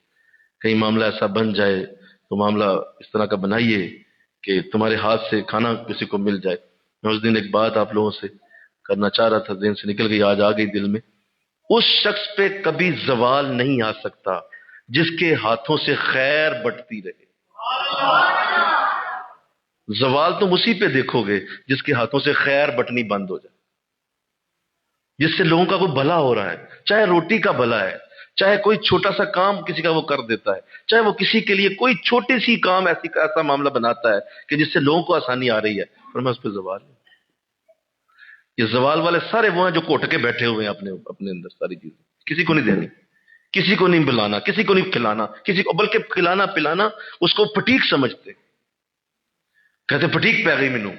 کہیں معاملہ ایسا بن جائے تو معاملہ اس طرح کا بنائیے کہ تمہارے ہاتھ سے کھانا کسی کو مل جائے۔ میں اس دن ایک بات آپ لوگوں سے کرنا چاہ رہا تھا، ذہن سے نکل گئی، آج آ گئی دل میں۔ اس شخص پہ کبھی زوال نہیں آ سکتا جس کے ہاتھوں سے خیر بٹتی رہے۔ زوال تم اسی پہ دیکھو گے جس کے ہاتھوں سے خیر بٹنی بند ہو جائے، جس سے لوگوں کا کوئی بھلا ہو رہا ہے، چاہے روٹی کا بھلا ہے، چاہے کوئی چھوٹا سا کام کسی کا وہ کر دیتا ہے، چاہے وہ کسی کے لیے کوئی چھوٹی سی کام ایسا معاملہ بناتا ہے کہ جس سے لوگوں کو آسانی آ رہی ہے، پر میں اس پہ زوال نہیں۔ یہ زوال والے سارے وہ ہیں جو کوٹ کے بیٹھے ہوئے ہیں اپنے اپنے اندر ساری چیزیں، کسی کو نہیں دینی، کسی کو نہیں بلانا، کسی کو نہیں کھلانا، کسی کو بلکہ کھلانا پلانا اس کو پٹیک سمجھتے، کہتے پٹیک پہ گئی مینوں،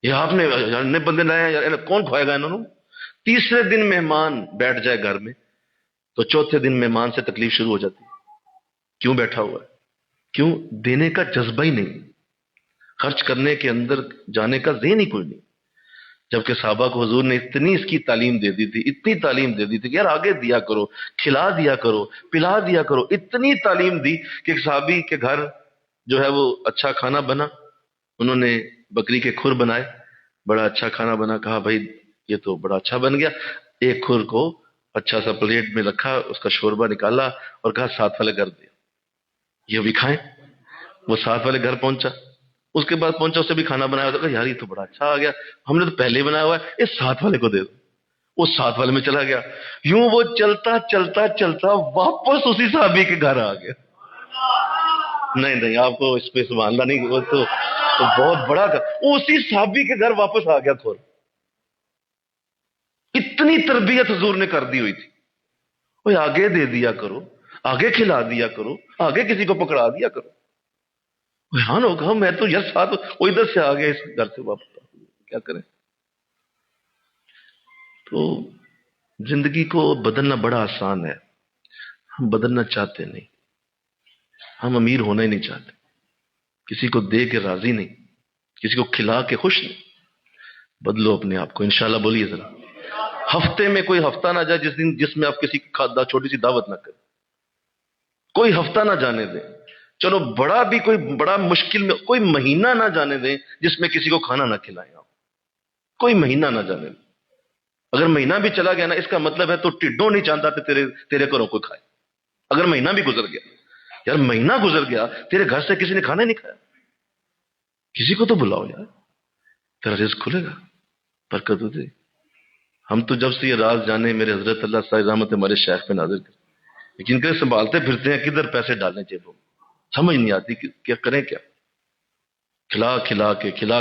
یہ آپ نے نئے بندے لائے ہیں، کون کھوائے گا انہوں نے؟ تیسرے دن مہمان بیٹھ جائے گھر میں تو چوتھے دن مہمان سے تکلیف شروع ہو جاتی ہے، کیوں بیٹھا ہوا ہے؟ کیوں؟ دینے کا جذبہ ہی نہیں، خرچ کرنے کے اندر جانے کا ذہن ہی کوئی نہیں۔ جبکہ صحابہ کو حضور نے اتنی اس کی تعلیم دے دی تھی، اتنی تعلیم دے دی تھی کہ یار آگے دیا کرو، کھلا دیا کرو، پلا دیا کرو، اتنی تعلیم دی کہ ایک صحابی کے گھر جو ہے وہ اچھا کھانا بنا، انہوں نے بکری کے کھر بنائے، بڑا اچھا کھانا بنا، کہا بھائی یہ تو بڑا اچھا بن گیا، ایک کھر کو اچھا سا پلیٹ میں رکھا، اس کا شوربہ نکالا اور کہا ساتھ والے گھر دیا، یہ بھی کھائیں۔ وہ ساتھ والے گھر پہنچا، اس کے بعد پہنچا، اسے بھی کھانا بنایا، تو کہا یار یہ تو بڑا اچھا آ گیا، ہم نے تو پہلے ہی بنایا ہوا ہے، اس ساتھ والے کو دے دو۔ وہ ساتھ والے میں چلا گیا، یوں وہ چلتا چلتا چلتا واپس اسی صحابی کے گھر آ گیا۔ نہیں نہیں، آپ کو اس پہ سبحان اللہ نہیں، وہ تو بہت بڑا تھا، وہ اسی صحابی کے گھر واپس آ گیا کھول۔ اتنی تربیت حضور نے کر دی ہوئی تھی، وہ آگے دے دیا کرو، آگے کھلا دیا کرو، آگے کسی کو پکڑا دیا کرو۔ حیران ہو کہا میں تو یار ساتھ وہ ادھر سے آ گیا، اس گھر سے واپس کیا کریں؟ تو زندگی کو بدلنا بڑا آسان ہے، ہم بدلنا چاہتے نہیں، ہم امیر ہونا ہی نہیں چاہتے، کسی کو دے کے راضی نہیں، کسی کو کھلا کے خوش نہیں۔ بدلو اپنے آپ کو انشاءاللہ، بولیے ذرا۔ ہفتے میں کوئی ہفتہ نہ جائے جس میں آپ کسی کی چھوٹی سی دعوت نہ کریں، کوئی ہفتہ نہ جانے دیں، چلو بڑا بھی کوئی بڑا مشکل میں کوئی مہینہ نہ جانے دیں جس میں کسی کو کھانا نہ کھلائیں آپ، کوئی مہینہ نہ جانے دیں۔ اگر مہینہ بھی چلا گیا نا، اس کا مطلب ہے تو ٹڈو نہیں چاہتا کہ تیرے گھروں کو کھائے۔ اگر مہینہ بھی گزر گیا، یار مہینہ گزر گیا تیرے گھر سے کسی نے کھانا ہی نہیں کھایا، کسی کو تو بلاؤ یار، تیرا رزق کھلے گا، برکت ہو جائے۔ ہم تو جب سے یہ راز جانے، میرے حضرت اللہ صاحب رحمت ہمارے شیخ پہ نازل کر، لیکن کہ سنبھالتے پھرتے ہیں کدھر پیسے ڈالنے جیبوں میں، سمجھ نہیں آتی کہ کیا کریں، کیا کھلا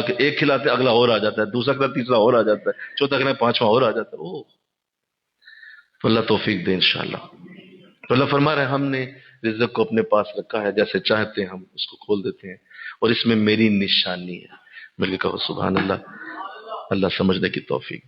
کے ایک کھلاتے اگلا اور آ جاتا ہے، دوسرا کھلاتے تیسرا اور آ جاتا ہے، چوتھا کھلاتے پانچواں اور آ جاتا ہے۔ تو اللہ توفیق دے انشاءاللہ۔ تو اللہ فرما رہے ہیں ہم نے رزق کو اپنے پاس رکھا ہے، جیسے چاہتے ہیں ہم اس کو کھول دیتے ہیں، اور اس میں میری نشانی ہے۔ مل کے کہو سبحان اللہ۔ اللہ سمجھنے کی توفیق۔